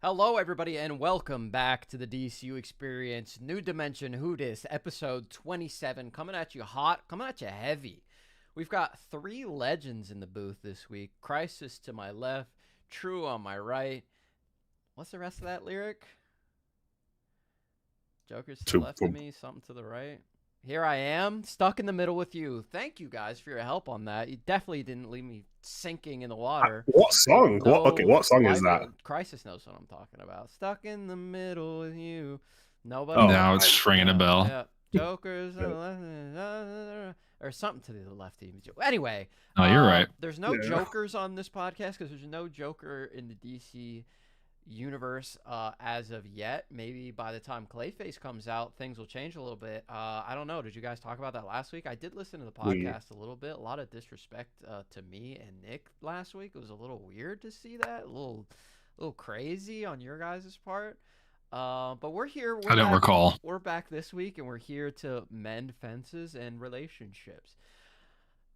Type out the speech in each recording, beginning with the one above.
Hello, everybody, and welcome back to the DCU Experience, New Dimension Who Dis, episode 27, coming at you hot, coming at you heavy. We've got three legends in the booth this week. Crisis to my left, True on my right. What's the rest of that lyric? Joker's to the left of me, something to the right. Here I am, stuck in the middle with you. Thank you guys for your help on that. You definitely didn't leave me sinking in the water. What song? No, What song is that? Crisis knows what I'm talking about. Stuck in the middle with you. Nobody. Now it's ringing a bell. Yeah. Jokers or something to the left team. Anyway. Oh, you're right. There's no Jokers on this podcast because there's no Joker in the DC universe as of yet. Maybe by the time Clayface comes out, things will change a little bit. I don't know. Did you guys talk about that last week? I did listen to the podcast a little bit. A lot of disrespect to me and Nick last week. It was a little weird to see that. A little crazy on your guys' part. But we're here. I don't recall. We're back this week, and we're here to mend fences and relationships.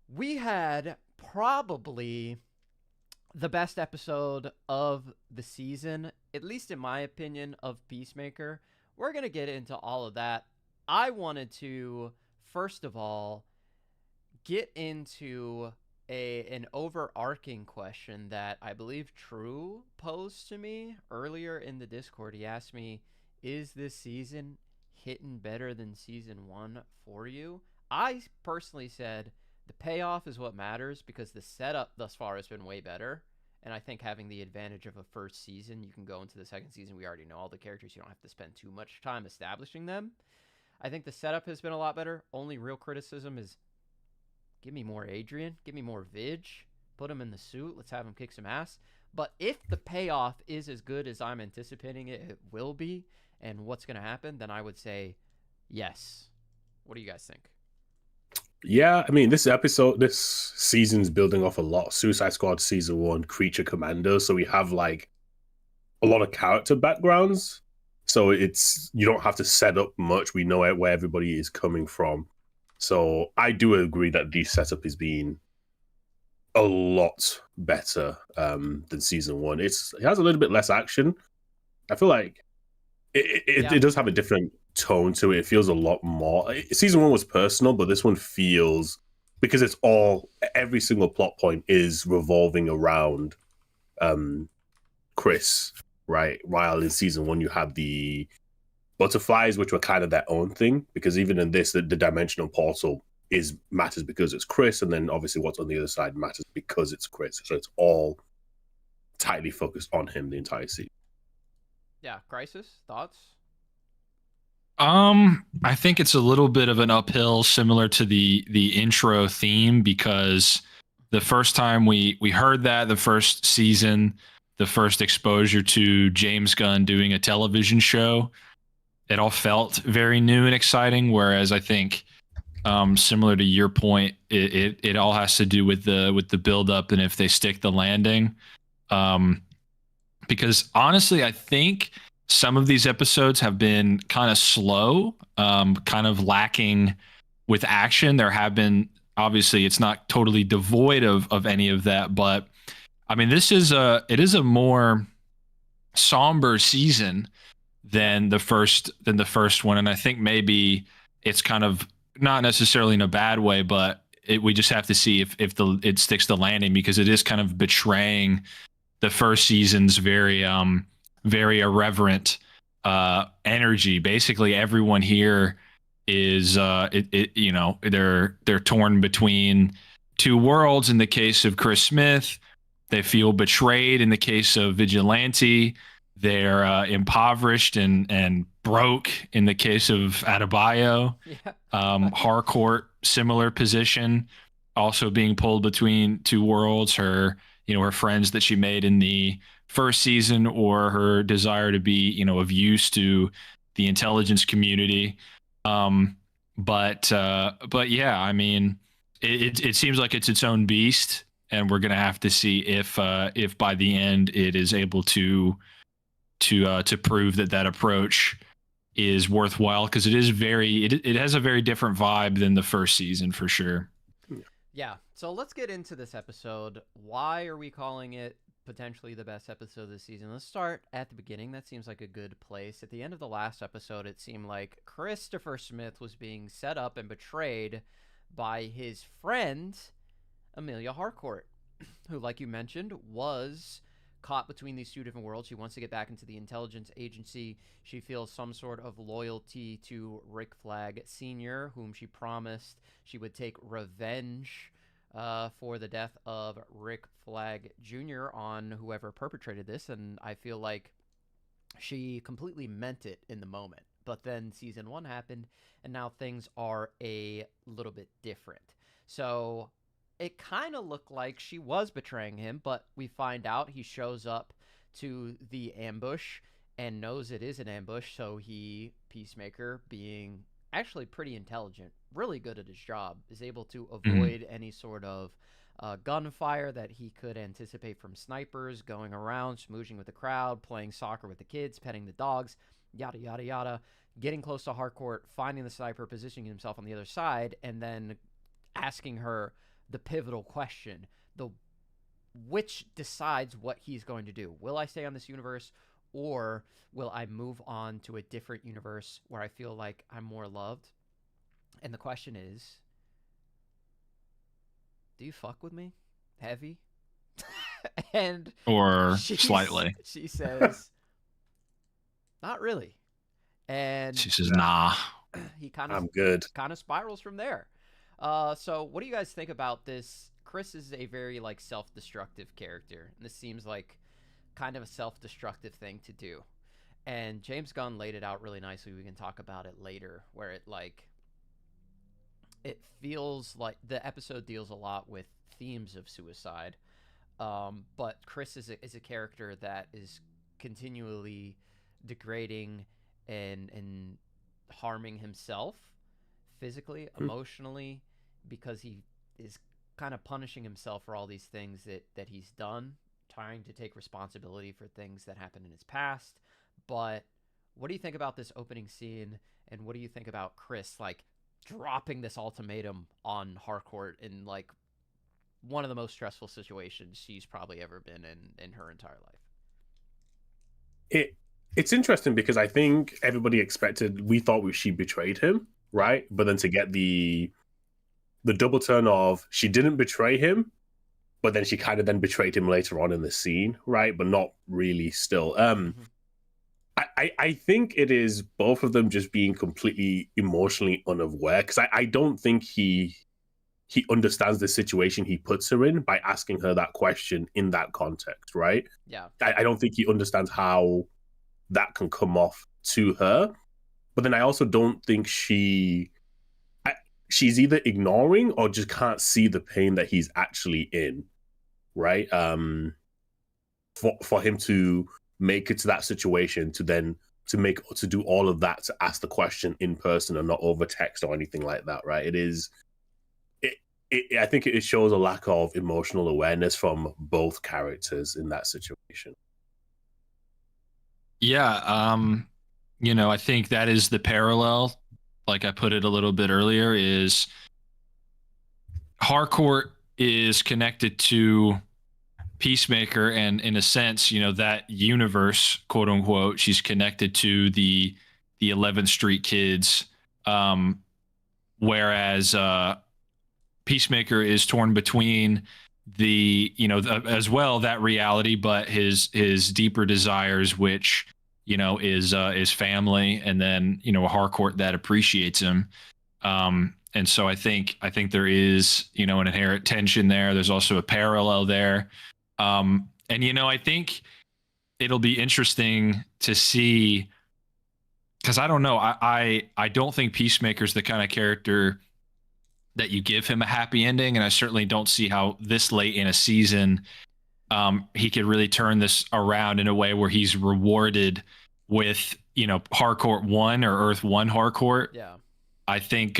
We had probably the best episode of the season, at least in my opinion, of Peacemaker. We're going to get into all of that. I wanted to, first of all, get into an overarching question that I believe True posed to me earlier in the Discord. He asked me, is this season hitting better than season 1 for you? I personally said the payoff is what matters because the setup thus far has been way better. And I think having the advantage of a first season, you can go into the second season. We already know all the characters. You don't have to spend too much time establishing them. I think the setup has been a lot better. Only real criticism is give me more Adrian. Give me more Vidge. Put him in the suit. Let's have him kick some ass. But if the payoff is as good as I'm anticipating it will be, and what's going to happen, then I would say yes. What do you guys think? Yeah, I mean, this season's building off a lot. Suicide Squad season 1, Creature Commander. So we have like a lot of character backgrounds. So you don't have to set up much. We know where everybody is coming from. So I do agree that the setup is being a lot better than season 1. It has a little bit less action. I feel like it does have a different tone to it. It feels a lot more. Season 1 was personal, but this one feels, because it's every single plot point is revolving around Chris, right? While in season 1 you had the butterflies, which were kind of their own thing, because even in this, the dimensional portal matters because it's Chris, and then obviously what's on the other side matters because it's Chris. So it's all tightly focused on him the entire season. Yeah, Crisis, thoughts? I think it's a little bit of an uphill, similar to the intro theme, because the first time we heard that, the first season, the first exposure to James Gunn doing a television show, it all felt very new and exciting. Whereas I think, similar to your point, it all has to do with the build up and if they stick the landing. Because honestly, I think some of these episodes have been kind of slow, kind of lacking with action. There have been, obviously, it's not totally devoid of any of that, but I mean, it is a more somber season than the first one, and I think maybe it's kind of not necessarily in a bad way, but we just have to see if it sticks the landing, because it is kind of betraying the first season's very irreverent energy. Basically, everyone here is they're torn between two worlds. In the case of Chris Smith, they feel betrayed. In the case of Vigilante, they're impoverished and broke. In the case of Adebayo, Harcourt, similar position, also being pulled between two worlds. Her friends that she made in the first season, or her desire to be, of use to the intelligence community. But yeah, I mean, it seems like it's its own beast, and we're gonna have to see if by the end it is able to prove that approach is worthwhile, because it has a very different vibe than the first season for sure. Yeah, so let's get into this episode. Why are we calling it potentially the best episode of the season. Let's start at the beginning. That seems like a good place. At the end of the last episode, it seemed like Christopher Smith was being set up and betrayed by his friend, Amelia Harcourt, who, like you mentioned, was caught between these two different worlds. She wants to get back into the intelligence agency. She feels some sort of loyalty to Rick Flag Sr., whom she promised she would take revenge for the death of Rick Flag Jr. on whoever perpetrated this. And I feel like she completely meant it in the moment. But then season 1 happened, and now things are a little bit different. So it kind of looked like she was betraying him, but we find out he shows up to the ambush and knows it is an ambush. So he, Peacemaker, being actually pretty intelligent, really good at his job, is able to avoid any sort of gunfire that he could anticipate from snipers, going around, smooching with the crowd, playing soccer with the kids, petting the dogs, yada, yada, yada, getting close to Harcourt, finding the sniper, positioning himself on the other side, and then asking her the pivotal question, which decides what he's going to do. Will I stay on this universe, or will I move on to a different universe where I feel like I'm more loved? And the question is, do you fuck with me? Heavy? And or slightly. She says, not really. And she says, nah. He kind of, I'm good. Kind of spirals from there. So what do you guys think about this? Chris is a very like self-destructive character, and this seems like kind of a self-destructive thing to do. And James Gunn laid it out really nicely. We can talk about it later, where it feels like the episode deals a lot with themes of suicide. But Chris is a character that is continually degrading and harming himself physically, emotionally, because he is kind of punishing himself for all these things that he's done, trying to take responsibility for things that happened in his past. But what do you think about this opening scene, and what do you think about Chris like dropping this ultimatum on Harcourt in like one of the most stressful situations she's probably ever been in her entire life? It's interesting because I think everybody we thought she betrayed him, right? But then to get the double turn of she didn't betray him, but then she kind of then betrayed him later on in the scene, right? But not really still. I think it is both of them just being completely emotionally unaware, because I don't think he understands the situation he puts her in by asking her that question in that context, right? Yeah. I don't think he understands how that can come off to her. But then I also don't think she's either ignoring or just can't see the pain that he's actually in, right? For him to make it to that situation, to do all of that, to ask the question in person and not over text or anything like that, right? I think it shows a lack of emotional awareness from both characters in that situation. Yeah, I think that is the parallel. Like I put it a little bit earlier, is Harcourt is connected to Peacemaker, and in a sense, that universe, quote unquote, she's connected to the 11th Street kids, whereas Peacemaker is torn between as well that reality, but his deeper desires, which is family, and then a Harcourt that appreciates him. And so I think there is an inherent tension there. There's also a parallel there. And I think it'll be interesting to see, because I don't know, I don't think Peacemaker's the kind of character that you give him a happy ending, and I certainly don't see how this late in a season he could really turn this around in a way where he's rewarded with Harcourt 1 or Earth 1 Harcourt. Yeah, I think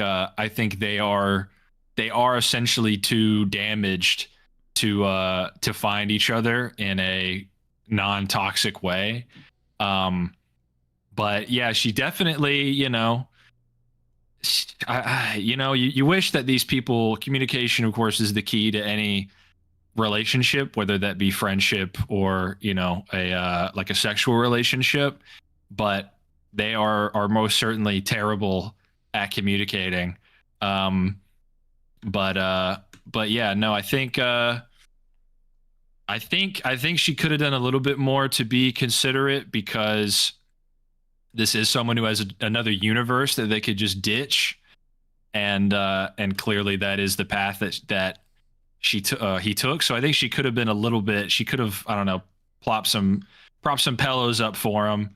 they are essentially too damaged to find each other in a non-toxic way. But yeah, she definitely, you wish that these people, communication, of course, is the key to any relationship, whether that be friendship or, you know, a like a sexual relationship, but they are most certainly terrible at communicating. But yeah, no, I think she could have done a little bit more to be considerate, because this is someone who has another universe that they could just ditch, and clearly that is the path that he took. So I think she could have been a little bit. She could have, I don't know, prop some pillows up for him.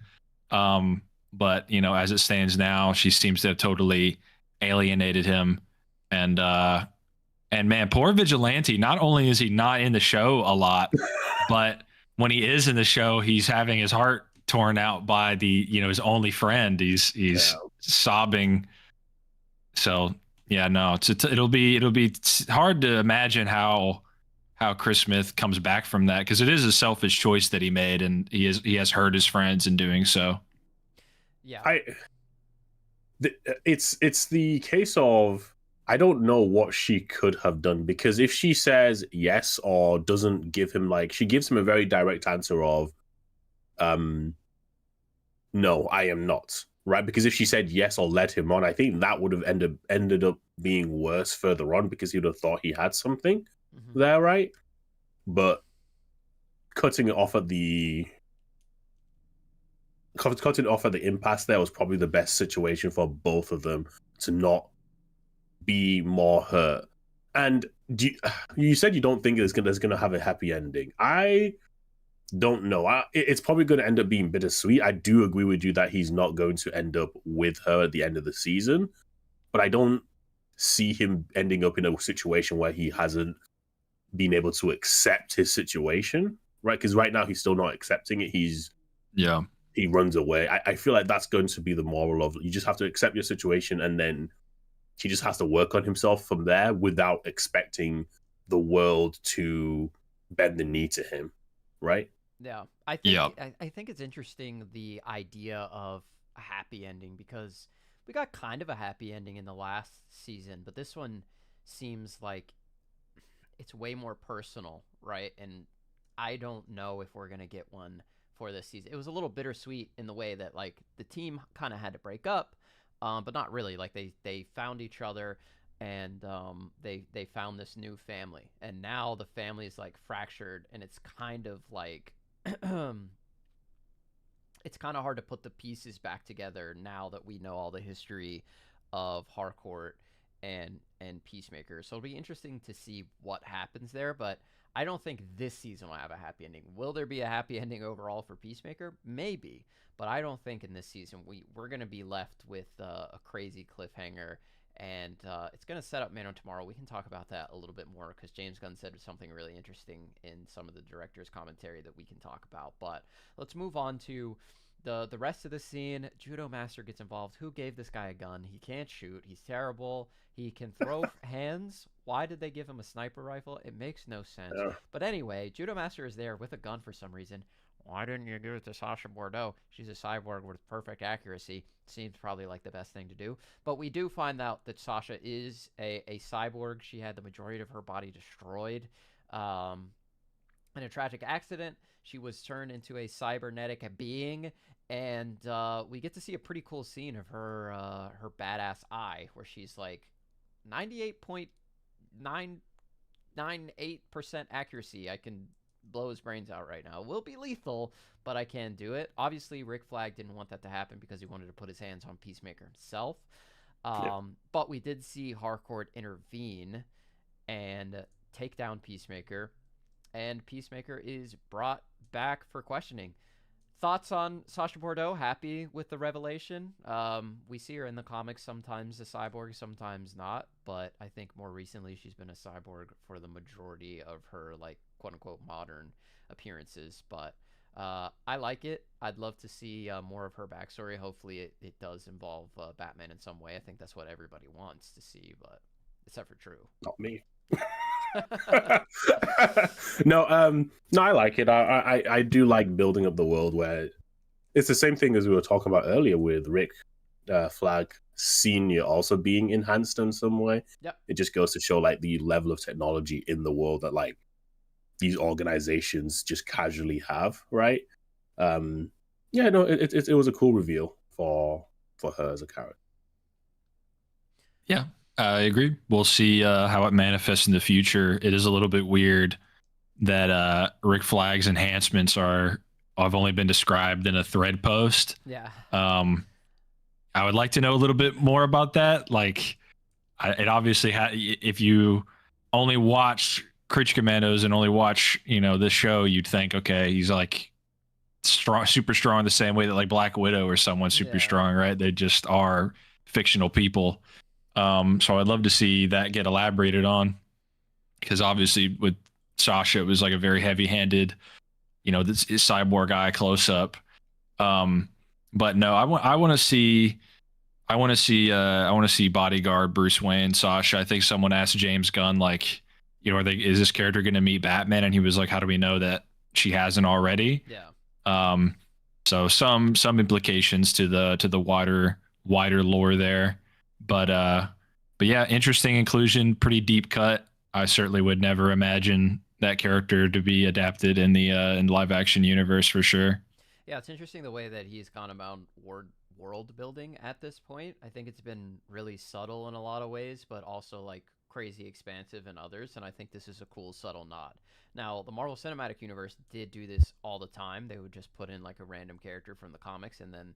But you know, as it stands now, she seems to have totally alienated him, and man, poor Vigilante. Not only is he not in the show a lot, but when he is in the show, he's having his heart torn out by his only friend. He's sobbing. So yeah, no, it'll be hard to imagine how Chris Smith comes back from that, because it is a selfish choice that he made, and he has hurt his friends in doing so. Yeah, it's the case of, I don't know what she could have done, because if she says yes or doesn't give him, like, she gives him a very direct answer of, no, I am not, right? Because if she said yes or let him on, I think that would have ended up being worse further on, because he would have thought he had something there, right? But cutting it off at the impasse there was probably the best situation for both of them to not be more hurt. And you said you don't think there's gonna have a happy ending. I don't know. It's probably going to end up being bittersweet. I do agree with you that he's not going to end up with her at the end of the season, but I don't see him ending up in a situation where he hasn't been able to accept his situation, right? Because right now he's still not accepting it. He runs away. I feel like that's going to be the moral of, you just have to accept your situation, and then he just has to work on himself from there without expecting the world to bend the knee to him, right? Yeah, I think it's interesting, the idea of a happy ending, because we got kind of a happy ending in the last season, but this one seems like it's way more personal, right? And I don't know if we're gonna get one for this season. It was a little bittersweet in the way that, like, the team kind of had to break up, but not really. Like, they found each other, and they found this new family, and now the family is like fractured, and it's kind of like it's kind of hard to put the pieces back together now that we know all the history of Harcourt and Peacemaker. So it'll be interesting to see what happens there, but I don't think this season will have a happy ending. Will there be a happy ending overall for Peacemaker? Maybe, but I don't think in this season we're going to be left with a crazy cliffhanger. And it's going to set up Man of Tomorrow. We can talk about that a little bit more, because James Gunn said something really interesting in some of the director's commentary that we can talk about. But let's move on to the rest of the scene. Judo Master gets involved. Who gave this guy a gun? He can't shoot. He's terrible. He can throw hands. Why did they give him a sniper rifle? It makes no sense. Yeah. But anyway, Judo Master is there with a gun for some reason. Why didn't you give it to Sasha Bordeaux? She's a cyborg with perfect accuracy. Seems probably like the best thing to do. But we do find out that Sasha is a cyborg. She had the majority of her body destroyed in a tragic accident. She was turned into a cybernetic being. And we get to see a pretty cool scene of her badass eye, where she's like 98.998% accuracy. I can blow his brains out right now. It will be lethal, but I can do it. Obviously, Rick Flag didn't want that to happen, because he wanted to put his hands on Peacemaker himself. But we did see Harcourt intervene and take down Peacemaker, and Peacemaker is brought back for questioning. Thoughts on Sasha Bordeaux? Happy with the revelation? We see her in the comics sometimes a cyborg, sometimes not, but I think more recently she's been a cyborg for the majority of her, like, quote-unquote modern appearances. But I like it. I'd love to see more of her backstory. Hopefully it does involve Batman in some way. I think that's what everybody wants to see, but except for True. Not me. No, I like it. I do like building up the world, where it's the same thing as we were talking about earlier with Rick Flag Senior also being enhanced in some way. Yep. It just goes to show, like, the level of technology in the world that, like, these organizations just casually have, right? Yeah, no, it was a cool reveal for her as a character. Yeah, I agree. We'll see how it manifests in the future. It is a little bit weird that Rick Flag's enhancements have only been described in a thread post. Yeah. I would like to know a little bit more about that. Like, it obviously if you only watch Creature Commandos and only watch, this show, you'd think, okay, he's like strong, super strong, the same way that like Black Widow or someone's super strong, right? They just are fictional people. So I'd love to see that get elaborated on, because obviously with Sasha, it was like a very heavy-handed, this is cyborg eye close up. But no, I want to see bodyguard Bruce Wayne, Sasha. I think someone asked James Gunn, like, is this character going to meet Batman? And he was like, how do we know that she hasn't already? Yeah. So some implications to the wider lore there, but yeah, interesting inclusion, pretty deep cut. I certainly would never imagine that character to be adapted in the live action universe for sure. Yeah, it's interesting the way that he's gone about world building at this point. I think it's been really subtle in a lot of ways, but also like crazy expansive in others, and I think this is a cool subtle nod. Now, the Marvel Cinematic Universe did do this all the time. They would just put in like a random character from the comics, and then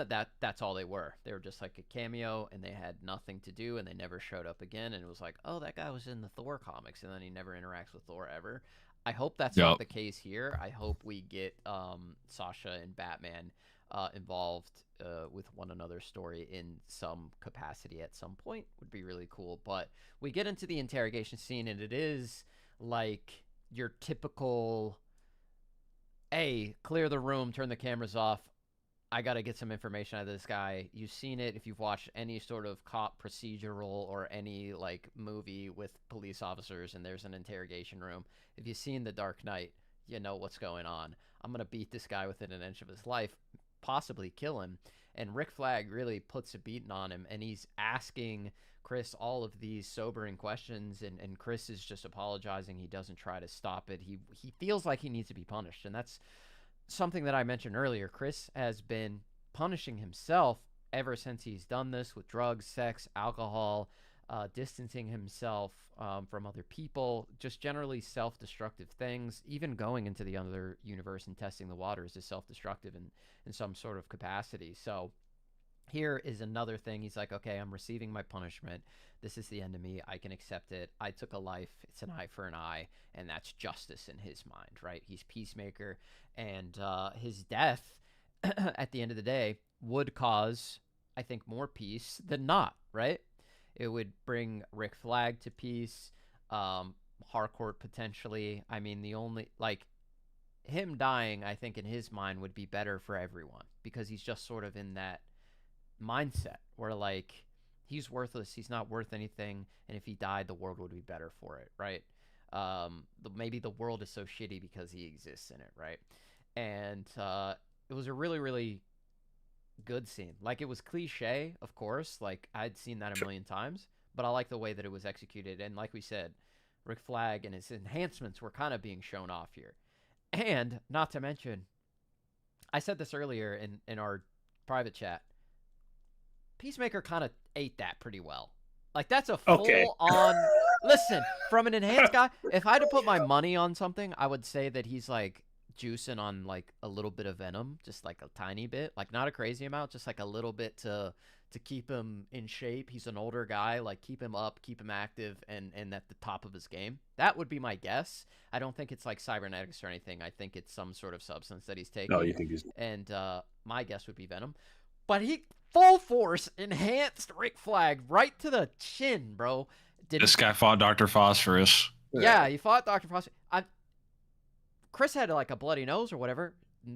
that's all they were. They were just like a cameo, and they had nothing to do, and they never showed up again, and it was like, oh, that guy was in the Thor comics, and then he never interacts with Thor ever. I hope that's not the case here. I hope we get Sasha and Batman involved with one another's story in some capacity at some point. Would be really cool. But we get into the interrogation scene, and it is like your typical, hey, clear the room, turn the cameras off, I got to get some information out of this guy. You've seen it if you've watched any sort of cop procedural or any like movie with police officers and there's an interrogation room. If you've seen The Dark Knight, you know what's going on. I'm going to beat this guy within an inch of his life, possibly kill him. And Rick Flag really puts a beating on him, and he's asking Chris all of these sobering questions, and Chris is just apologizing. He doesn't try to stop it. He feels like he needs to be punished, and that's something that I mentioned earlier. Chris has been punishing himself ever since he's done this with drugs, sex, alcohol, distancing himself from other people, just generally self-destructive things. Even going into the other universe and testing the waters is self-destructive in some sort of capacity. So here is another thing. He's like, okay, I'm receiving my punishment. This is the end of me. I can accept it. I took a life. It's an eye for an eye, and that's justice in his mind, right? He's Peacemaker, and his death at the end of the day would cause, I think, more peace than not, right? It would bring Rick Flag to peace, Harcourt potentially. I mean, the only, like, him dying, I think, in his mind would be better for everyone, because he's just sort of in that mindset where, like, he's worthless, he's not worth anything, and if he died, the world would be better for it, right? Maybe the world is so shitty because he exists in it, right? And it was a really, really good scene. Like, it was cliche, of course, like I'd seen that a million times, but I like the way that it was executed. And like we said, Rick Flag and his enhancements were kind of being shown off here. And not to mention, I said this earlier in our private chat, Peacemaker kind of ate that pretty well. Like, that's a full-on... Listen, from an enhanced guy, if I had to put my money on something, I would say that he's, like, juicing on, like, a little bit of venom. Just, like, a tiny bit. Like, not a crazy amount, just, like, a little bit to keep him in shape. He's an older guy. Like, keep him up, keep him active, and at the top of his game. That would be my guess. I don't think it's, like, cybernetics or anything. I think it's some sort of substance that he's taking. No, you think he's... And my guess would be venom. But he... full force enhanced Rick Flag right to the chin, bro. This guy fought Dr. Phosphorus. Yeah, he fought Dr. Phosphorus. Chris had like a bloody nose or whatever.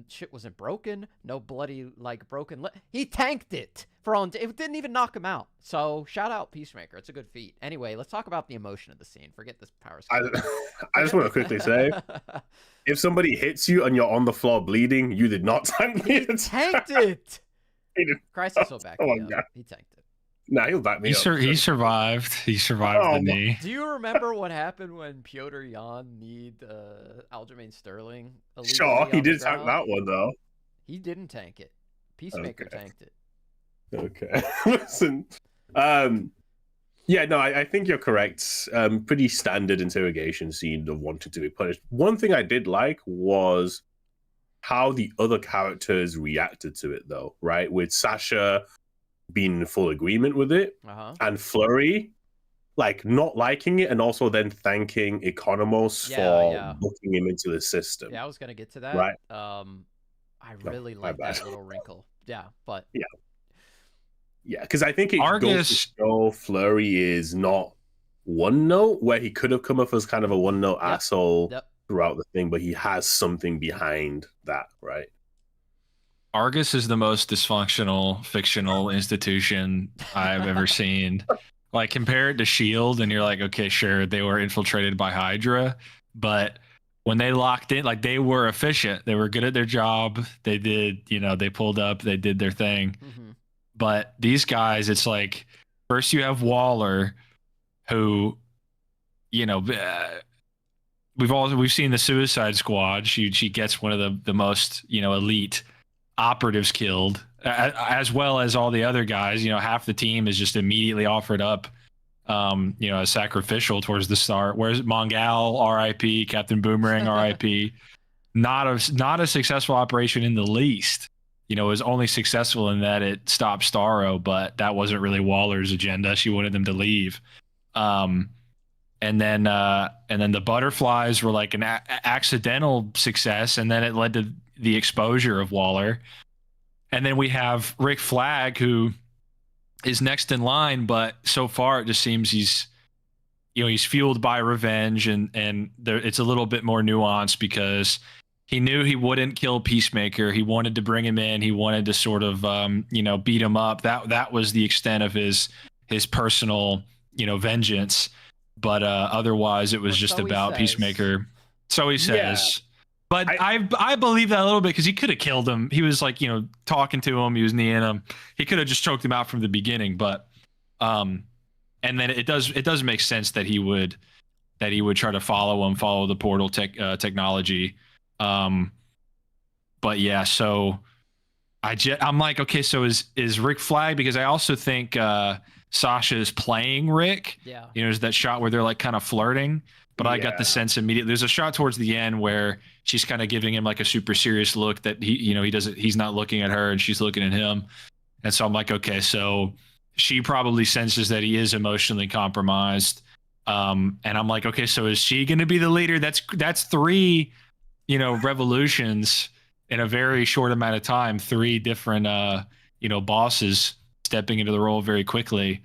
Shit wasn't broken. No bloody like broken he tanked it it didn't even knock him out. So shout out Peacemaker. It's a good feat. Anyway, let's talk about the emotion of the scene. Forget this power skill. I just want to quickly say, if somebody hits you and you're on the floor bleeding, you did not tank it. He tanked it. Christ is so back. Oh, He tanked it. Nah, he'll back me up. He survived. He survived Oh, the knee. Do you remember what happened when Piotr Jan kneed Aljamain Sterling illegally Sure, he on the did tank ground? that one though. He didn't tank it. Peacemaker Okay. tanked it. Okay. Listen. Yeah, no, I think you're correct. Pretty standard interrogation scene of wanting to be punished. One thing I did like was how the other characters reacted to it, though, right? With Sasha being in full agreement with it, and Flurry, like, not liking it, and also then thanking Economos for booking him into the system. Yeah, I was going to get to that. Right. I really like that little wrinkle. Yeah, but... Yeah, because I think it Argus... goes to show Flurry is not one note, where he could have come off as kind of a one note asshole throughout the thing, but he has something behind that, right? Argus is the most dysfunctional fictional institution I've ever seen. Like, compare it to S.H.I.E.L.D. and you're like, okay, sure, they were infiltrated by Hydra, but when they locked in, like, they were efficient. They were good at their job. They did, they pulled up, they did their thing. Mm-hmm. But these guys, it's like, first you have Waller, who, we've seen the Suicide Squad. She gets one of the most elite operatives killed, as well as all the other guys. Half the team is just immediately offered up, as sacrificial towards the start. Whereas Mongal, R.I.P., Captain Boomerang, R.I.P. Not a successful operation in the least. It was only successful in that it stopped Starro, but that wasn't really Waller's agenda. She wanted them to leave. And then the butterflies were like an accidental success, and then it led to the exposure of Waller. And then we have Rick Flag, who is next in line, but so far it just seems he's fueled by revenge, and it's a little bit more nuanced because he knew he wouldn't kill Peacemaker. He wanted to bring him in. He wanted to sort of, beat him up. That was the extent of his personal, vengeance. But otherwise, it was just about Peacemaker. So he says. But I believe that a little bit because he could have killed him. He was like, talking to him. He was kneeing him. He could have just choked him out from the beginning. But, and then it does make sense that he would try to follow the portal technology. But yeah, so I'm like, okay, so is Rick Flag, because I also think Sasha is playing Rick. Yeah. There's that shot where they're like kind of flirting, but I got the sense immediately. There's a shot towards the end where she's kind of giving him like a super serious look that he's not looking at her and she's looking at him. And so I'm like, okay, so she probably senses that he is emotionally compromised. And I'm like, okay, so is she going to be the leader? That's three, revolutions in a very short amount of time, three different, bosses stepping into the role very quickly.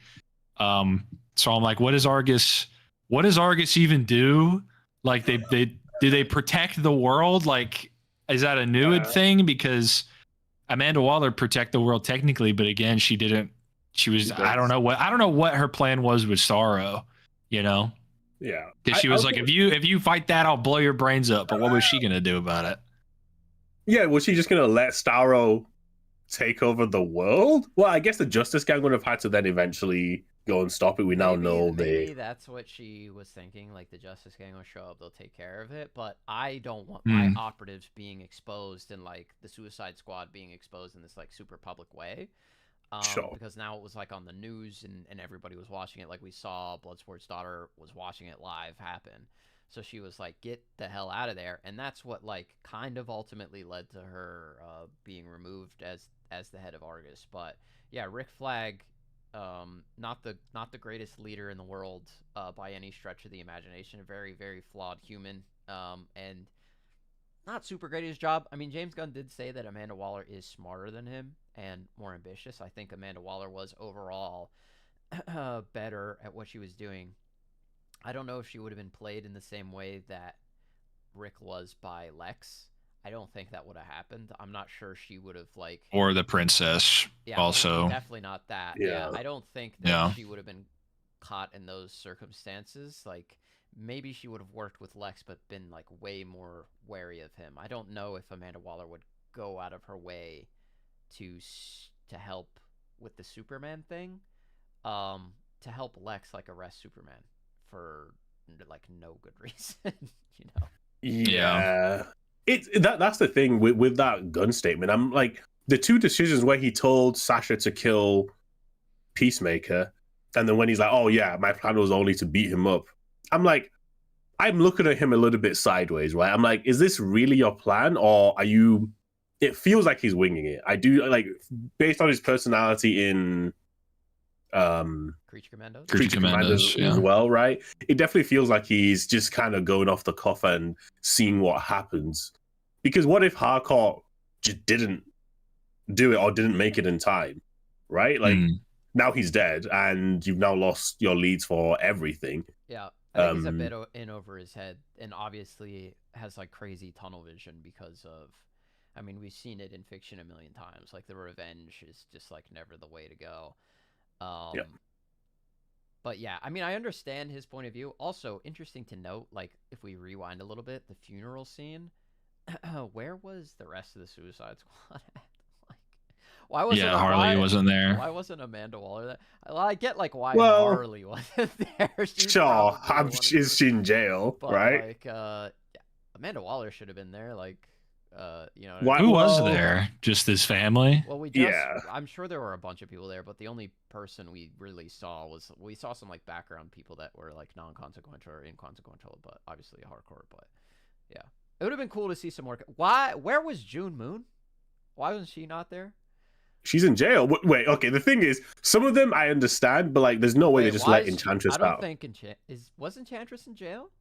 So I'm like, what does Argus even do? Like, do they protect the world? Like, is that a new thing? Because Amanda Waller protect the world technically, but again, she didn't. I don't know what her plan was with Starro, Yeah. Because she was like, if you fight that, I'll blow your brains up. But what was she gonna do about it? Yeah, was she just gonna let Starro take over the world? Well, I guess the Justice Gang would have had to then eventually go and stop it. We now know maybe that's what she was thinking. Like, the Justice Gang will show up, they'll take care of it. But I don't want my operatives being exposed and like the Suicide Squad being exposed in this like super public way. Sure. Because now it was like on the news and everybody was watching it. Like, we saw Bloodsport's daughter was watching it live happen. So she was like, get the hell out of there. And that's what like kind of ultimately led to her being removed as the head of Argus. But yeah, Rick Flag, not the greatest leader in the world by any stretch of the imagination. A very, very flawed human, and not super great at his job. I mean, James Gunn did say that Amanda Waller is smarter than him and more ambitious. I think Amanda Waller was overall better at what she was doing. I don't know if she would have been played in the same way that Rick was by Lex. I don't think that would have happened. I'm not sure she would have like... Or the princess, also. Definitely not that. Yeah. I don't think that she would have been caught in those circumstances. Like, maybe she would have worked with Lex, but been like way more wary of him. I don't know if Amanda Waller would go out of her way to help with the Superman thing. to help Lex like arrest Superman for like no good reason, you know. Yeah. That's the thing with that gun statement. I'm like, the two decisions where he told Sasha to kill Peacemaker, and then when he's like, oh yeah, my plan was only to beat him up. I'm like, I'm looking at him a little bit sideways, right? I'm like, is this really your plan, or are you? It feels like he's winging it. I do, like, based on his personality in Creature Commandos. Creature Commandos as well, right? It definitely feels like he's just kind of going off the cuff and seeing what happens. Because what if Harcourt just didn't do it or didn't make it in time, right? Like, now he's dead and you've now lost your leads for everything. Yeah, I think he's a bit in over his head, and obviously has like crazy tunnel vision because of, I mean, we've seen it in fiction a million times. Like, the revenge is just like never the way to go. But yeah, I mean, I understand his point of view. Also, interesting to note, like, if we rewind a little bit, the funeral scene, where was the rest of the Suicide Squad at? Like, why wasn't Harley wasn't there? Why wasn't Amanda Waller there? Well, I get like why Harley wasn't there. She's in jail, but, right? Like, Amanda Waller should have been there. Like, you know, who was there? Just his family? Well, I'm sure there were a bunch of people there, but the only person we really saw was, we saw some like background people that were like non-consequential or inconsequential, but obviously Harcourt. But yeah, it would have been cool to see some more. Where was June Moon? Why was she not there? She's in jail. Wait, okay. The thing is, some of them I understand, but like, there's no way they just let Enchantress out. I don't think was Enchantress in jail?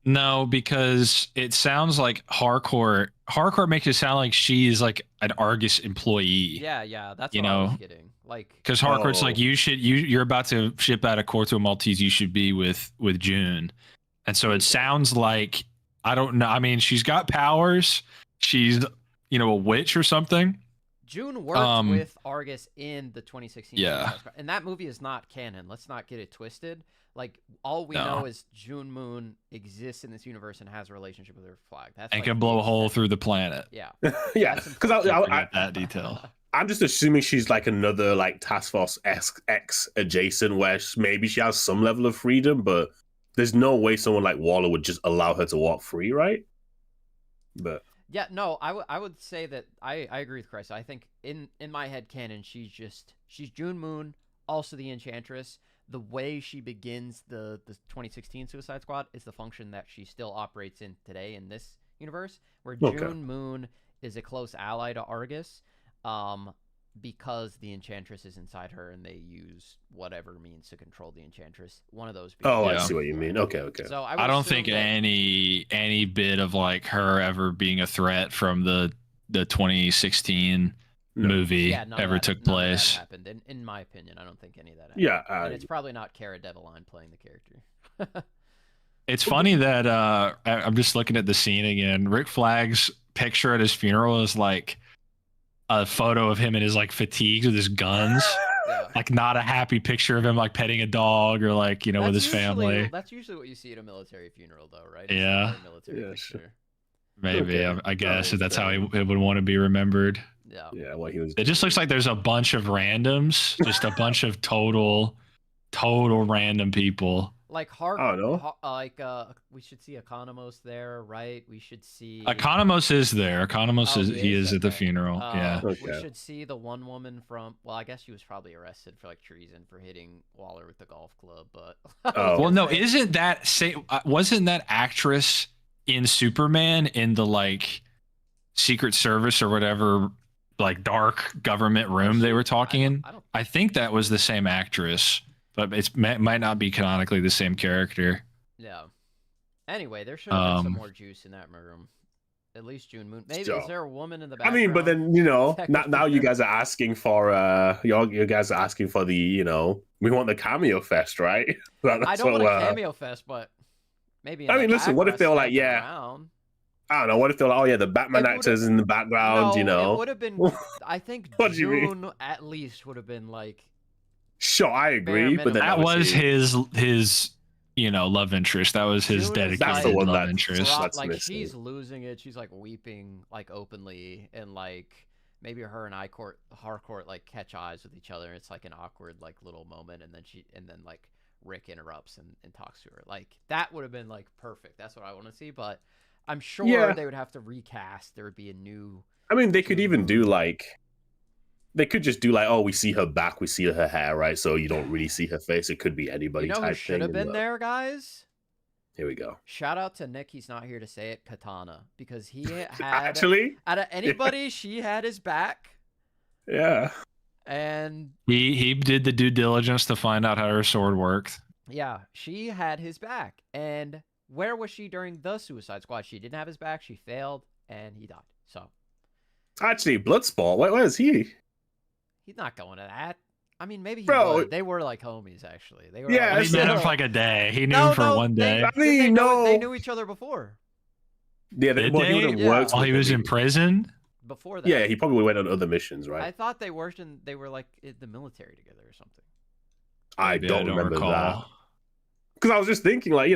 No, because it sounds like Harcourt makes it sound like she's like an Argus employee. Yeah, that's what I was getting. Like, because Harcourt's like, you're about to ship out of court to a Maltese, you should be with June. And so it sounds like, I don't know. I mean, she's got powers. She's, a witch or something. June worked with Argus in the 2016. Yeah. And that movie is not canon. Let's not get it twisted. Like, all we know is June Moon exists in this universe and has a relationship with her flag. That's and can blow a hole through the planet. Yeah. Yeah. Because I that detail. I'm just assuming she's like another like Task Force X adjacent, where maybe she has some level of freedom, but there's no way someone like Waller would just allow her to walk free, right? But yeah, no, I would say that I agree with Chris. I think in my head canon, she's June Moon, also the Enchantress. The way she begins the 2016 Suicide Squad is the function that she still operates in today in this universe, where June Moon is a close ally to Argus, because the Enchantress is inside her, and they use whatever means to control the Enchantress. One of those. I see what you mean. Okay. So I don't think any bit of like her ever being a threat from the 2016 movie ever took place. That happened. In my opinion, I don't think any of that happened. Yeah, and it's probably not Cara Delevingne playing the character. It's funny that I'm just looking at the scene again. Rick Flag's picture at his funeral is like a photo of him in his like fatigues with his guns. Like, not a happy picture of him like petting a dog or like, with his family. That's usually what you see at a military funeral, though, right? Yeah. Sure. Maybe. Okay. I guess if that's how he would want to be remembered. Yeah. What he was. It just looks like there's a bunch of randoms, just a bunch of total random people. Like we should see Economos there, right? We should see Economos is there. Economos is at the funeral. We should see the one woman from. Well, I guess she was probably arrested for like treason for hitting Waller with the golf club. But well, no, wasn't that actress in Superman in the like Secret Service or whatever, like dark government room they were talking in? I think that was the same actress. But it might not be canonically the same character. Yeah. Anyway, there should have been some more juice in that room. At least June Moon. Maybe is there a woman in the background? I mean, but then now you guys are asking for you guys are asking for the we want the cameo fest, right? I don't want a cameo fest, but maybe. I mean, listen. What if they were like, around. I don't know. What if they're like, the Batman actors in the background? It would have been. I think June at least would have been like. Sure, I agree, but then that was his love interest. That was his dedicated love interest. Like, she's losing it. She's like weeping like openly, and like maybe her and Harcourt like catch eyes with each other, and it's like an awkward like little moment, and then like Rick interrupts and talks to her. Like that would have been like perfect. That's what I want to see, but I'm sure they would have to recast. There would be a new. I mean, they could even do like. They could just do like, oh, we see her back, we see her hair, right? So you don't really see her face. It could be anybody. You know type who should have been there, guys? Here we go. Shout out to Nick. He's not here to say it. Katana, because he had actually out of anybody, she had his back. Yeah. And he did the due diligence to find out how her sword worked. Yeah, she had his back. And where was she during the Suicide Squad? She didn't have his back. She failed, and he died. So actually, Bloodsport. Where is he? He's not going to that. I mean, maybe he Bro. would. They were like homies, actually. They were. Yeah, like, He met him for like a day. He knew him for one day. I mean, they knew each other before. Yeah, Did he they? would have worked While he with was them. in prison? Before that. Yeah, he probably went on other missions, right? I thought they worked in. They were like in the military together or something. I Maybe don't remember recall. that. Because I was just thinking, like,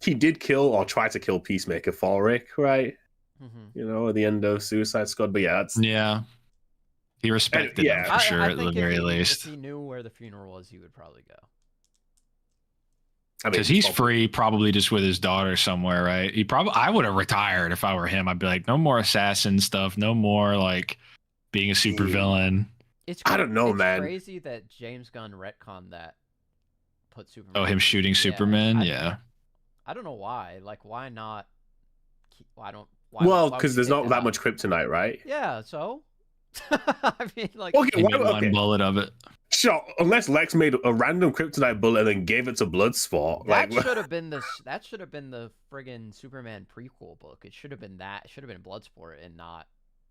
he did kill or try to kill Peacemaker for Rick, right? Mm-hmm. At the end of Suicide Squad. But yeah, that's Yeah. He respected him for sure, at the very least. If he knew where the funeral was, he would probably go. Because he's free, probably just with his daughter somewhere, right? I would have retired if I were him. I'd be like, no more assassin stuff, no more like being a supervillain. I don't know, man. It's crazy that James Gunn retconned that. Put Superman. Oh, him shooting Superman? Yeah. I don't know why. Like, why not? Why don't? Well, because there's not that much kryptonite, right? Yeah. So. I mean, like, okay, one bullet of it. Sure, unless Lex made a random kryptonite bullet and then gave it to Bloodsport. That should have been the friggin' Superman prequel book. It should have been that. It should have been Bloodsport and not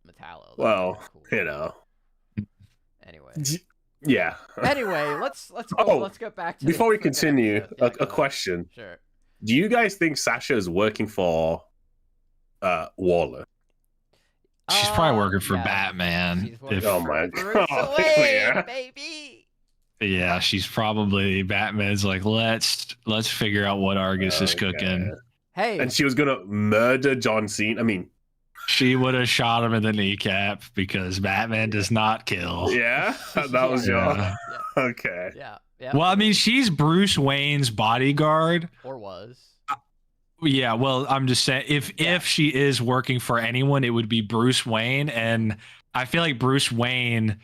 Metallo. Well, cool. Anyway. Yeah. Anyway, let's go. Let's get back to before we continue. A question. Sure. Do you guys think Sasha is working for Waller? She's probably working for Batman. Oh my god, yeah. Baby. Yeah, she's probably Batman's like, let's figure out what Argus is cooking. Hey, and she was gonna murder John Cena. I mean, she would have shot him in the kneecap because Batman does not kill. Yeah, that was okay. Yeah. Well, I mean, she's Bruce Wayne's bodyguard, or was. Yeah, well, I'm just saying, if she is working for anyone, it would be Bruce Wayne, and I feel like Bruce Wayne,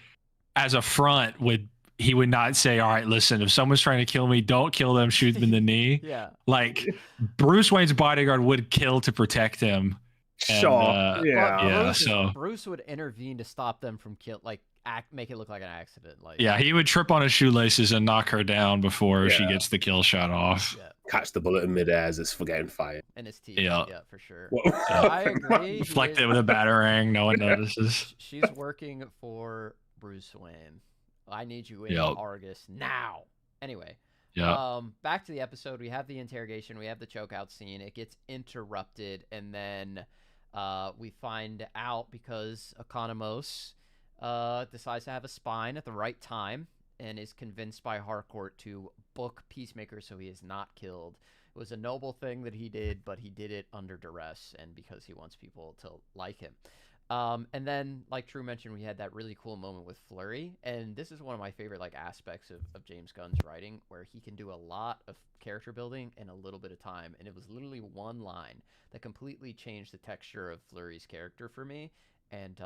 as a front, would not say, "All right, listen, if someone's trying to kill me, don't kill them, shoot them in the knee." Yeah, like Bruce Wayne's bodyguard would kill to protect him. Sure, So Bruce would intervene to stop them from make it look like an accident. Like, yeah, he would trip on his shoelaces and knock her down before she gets the kill shot off. Yeah. Catch the bullet in midair as it's getting fired. And his teeth. Yeah, for sure. I agree. Deflect it with a batarang. No one notices. She's working for Bruce Wayne. I need you in Argus now. Anyway. Yeah. Back to the episode. We have the interrogation. We have the chokeout scene. It gets interrupted, and then we find out because Economos decides to have a spine at the right time and is convinced by Harcourt to book Peacemaker so he is not killed. It was a noble thing that he did, but he did it under duress and because he wants people to like him. And then, like True mentioned, we had that really cool moment with Flurry, and this is one of my favorite aspects of James Gunn's writing, where he can do a lot of character building in a little bit of time, and it was literally one line that completely changed the texture of Flurry's character for me, and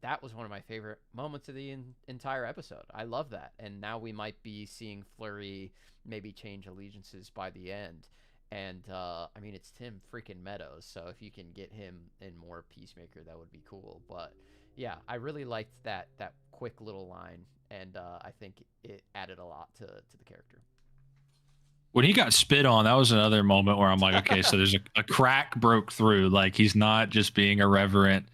that was one of my favorite moments of the entire episode. I love that, and now we might be seeing Flurry maybe change allegiances by the end. And, I mean, it's Tim freaking Meadows, so if you can get him in more Peacemaker, that would be cool. But, yeah, I really liked that quick little line, and I think it added a lot to the character. When he got spit on, that was another moment where I'm like, okay, so there's a crack broke through. Like, he's not just being irreverent,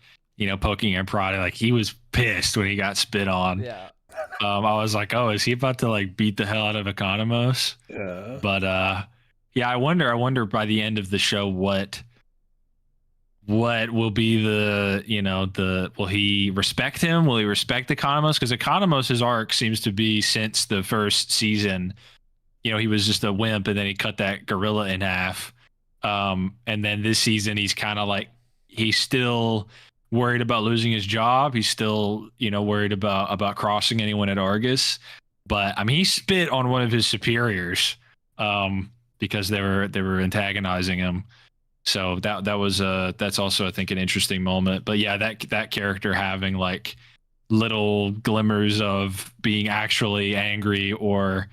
poking and prodding. Like, he was pissed when he got spit on. Yeah. I was like, oh, is he about to, beat the hell out of Economos? Yeah. But, yeah, I wonder by the end of the show what will be will he respect him? Will he respect Economos? Because Economos' arc seems to be since the first season, he was just a wimp and then he cut that gorilla in half. And then this season he's kind of like, he's still worried about losing his job. He's still, worried about crossing anyone at Argus. But I mean, he spit on one of his superiors because they were antagonizing him. So that's also, I think, an interesting moment. But yeah, that character having like little glimmers of being actually angry or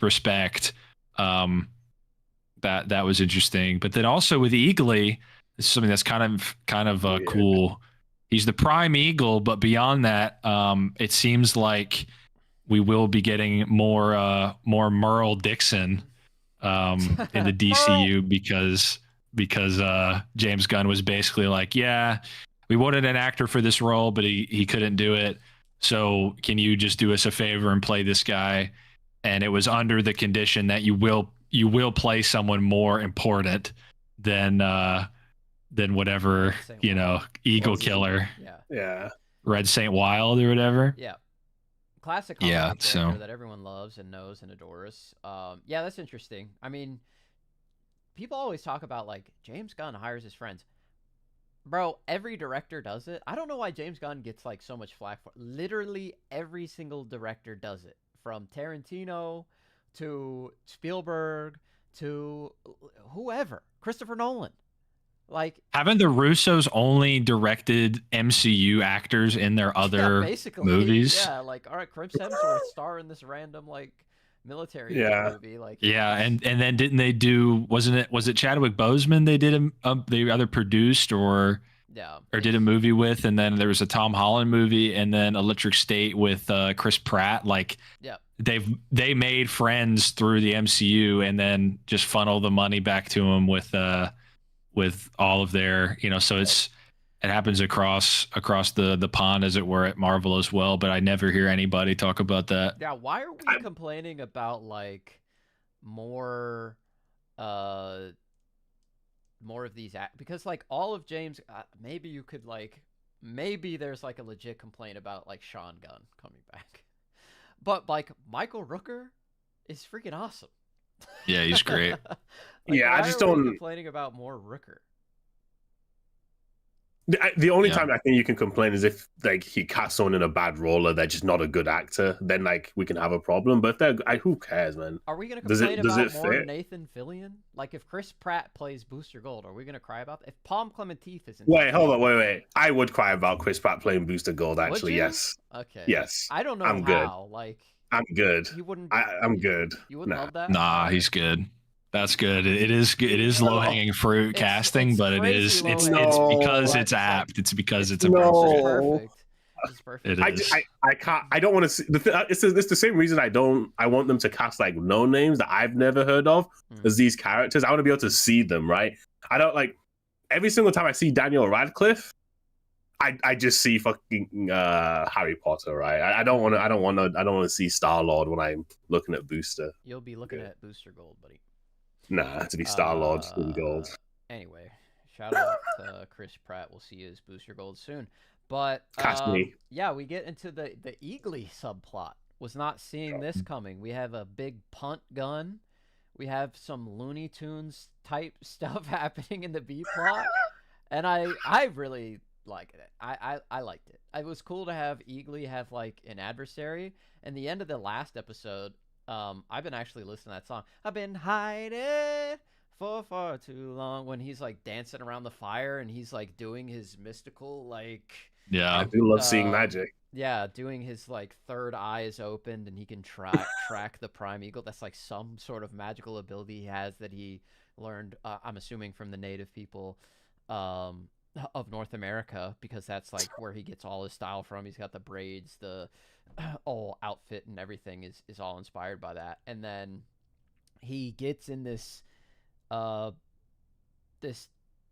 respect, that was interesting. But then also with Eagley, this is something that's kind of cool. He's the prime eagle, but beyond that, it seems like we will be getting more Merle Dixon in the DCU because James Gunn was basically like, yeah, we wanted an actor for this role, but he couldn't do it. So can you just do us a favor and play this guy? And it was under the condition that you will play someone more important than whatever, Eagle Killer. Yeah. Red Saint Wild or whatever. Yeah. Classic character that everyone loves and knows and adores. Yeah, that's interesting. I mean, people always talk about like James Gunn hires his friends. Bro, every director does it. I don't know why James Gunn gets like so much flack for it. Literally every single director does it. From Tarantino to Spielberg to whoever. Christopher Nolan. Like, haven't the Russos only directed MCU actors in their other movies? Yeah, like, all right, Chris Hemsworth star in this random like military movie, like, and then didn't they do? Was it Chadwick Boseman they did they either produced or did a movie with, and then there was a Tom Holland movie, and then Electric State with Chris Pratt. Like, they made friends through the MCU, and then just funnel the money back to them with all of their, so it happens across the pond, as it were, at Marvel as well. But I never hear anybody talk about that. Yeah, why are we complaining about like more of these because like all of James, maybe you could like, maybe there's like a legit complaint about like Sean Gunn coming back, but like Michael Rooker is freaking awesome. Yeah, he's great. Like, I just don't complaining about more Rooker. The only time I think you can complain is if like he casts someone in a bad role or they're just not a good actor. Then like we can have a problem. But if they're, who cares, man? Are we gonna complain about more Nathan Fillion? Like if Chris Pratt plays Booster Gold, are we gonna cry about that? If Palm Clementif isn't? Hold on, wait. I would cry about Chris Pratt playing Booster Gold. Actually, yes. Okay. Yes. I don't know I'm how. Good. Like I'm good. He wouldn't. I'm good. You wouldn't love that? Nah, he's good. That's good. It is low hanging fruit casting, but it's because it's apt. It's because it's perfect. It's perfect. It is. I can't. I don't want to see. It's the same reason I want them to cast like no names that I've never heard of as these characters. I want to be able to see them. Right. I don't like every single time I see Daniel Radcliffe. I just see fucking Harry Potter, right? I don't want to see Star-Lord when I'm looking at Booster. You'll be looking at Booster Gold, buddy. Nah, to be Star-Lord in gold. Anyway, shout out to Chris Pratt. We'll see his Booster Gold soon. But Cast me. Yeah, we get into the Eagley subplot. Was not seeing this coming. We have a big punt gun. We have some Looney Tunes type stuff happening in the B plot. And I really like it. I liked it. It was cool to have Eagley have like an adversary. And the end of the last episode, I've been actually listening to that song. I've been hiding for far too long, when he's like dancing around the fire and he's like doing his mystical like. Yeah, I do love seeing magic. Yeah, doing his like third eye is opened and he can track the prime eagle. That's like some sort of magical ability he has that he learned. I'm assuming from the native people of North America, because that's like where he gets all his style from. He's got the braids, the whole outfit and everything is all inspired by that. And then he gets in this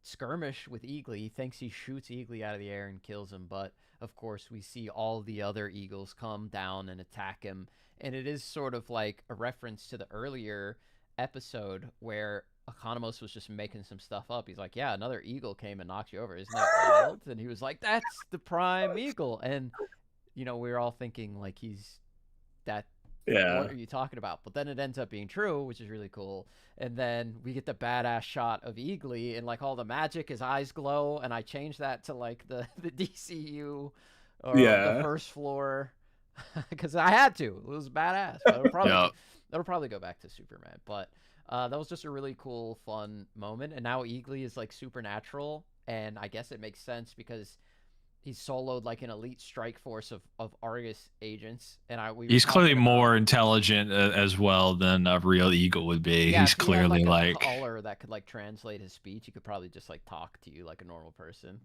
skirmish with Eagley. He thinks he shoots Eagley out of the air and kills him, but of course we see all the other eagles come down and attack him. And it is sort of like a reference to the earlier episode where Economos was just making some stuff up. He's like, yeah, another eagle came and knocked you over. Isn't that wild? And he was like, that's the prime eagle. And, you know, we were all thinking like he's that Yeah. What are you talking about? But then it ends up being true, which is really cool. And then we get the badass shot of Eagley and like all the magic, his eyes glow, and I changed that to like the DCU or the first floor because I had to. It was badass. But it'll probably go back to Superman. But that was just a really cool, fun moment. And now Eagley is like supernatural, and I guess it makes sense because he's soloed like an elite strike force of Argus agents, and he's clearly more intelligent as well than a real Eagle would be. Yeah, he's clearly like a caller that could like translate his speech. He could probably just like talk to you like a normal person.